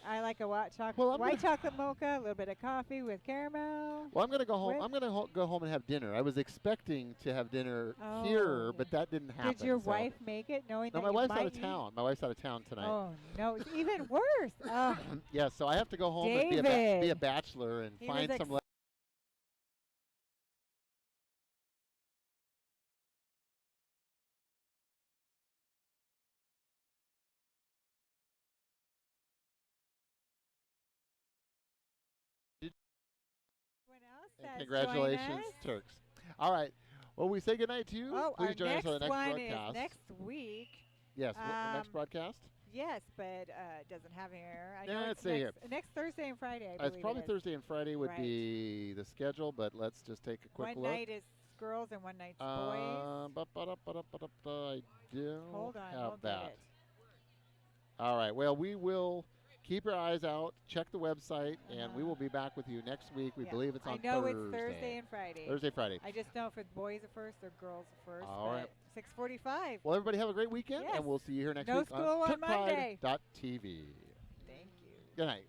I like a white chocolate, Well, I'm white gonna- chocolate mocha, a little bit of coffee with caramel. Well, I'm gonna go home. With- I'm gonna go home and have dinner. I was expecting to have dinner here, Oh. but that didn't happen. Did your so- wife make it, knowing No, that my you wife's might out of eat? town. My wife's out of town tonight. Oh no, it's even worse. Oh, Yeah, so I have to go home and be a David. bachelor and He find was some. Anyone else And that's congratulations, joined us? Turks. All right. Well, we say goodnight to you. Oh, Please our join us next on the next one broadcast. is next week. Yes, the next Um, broadcast. Yes, but it doesn't have here. I Yeah, know let's it's see here. next Thursday and Friday. I It's believe probably it is. Thursday and Friday would Right. be the schedule, but let's just take a quick One look. night is girls and one night's boys. I don't Hold on, have we'll get that. it. All right. Well, we will keep your eyes out. Check the website, and we Uh-huh. will be back with you next week. We Yeah. believe it's on I know Thursday. it's Thursday and Friday. Thursday, Friday. I just know if it's boys are first or girls are first. All but right. 6:45. Well, everybody have a great weekend, Yes. and we'll see you here next No week school on Monday. TurkPride.tv. Thank you. Good night.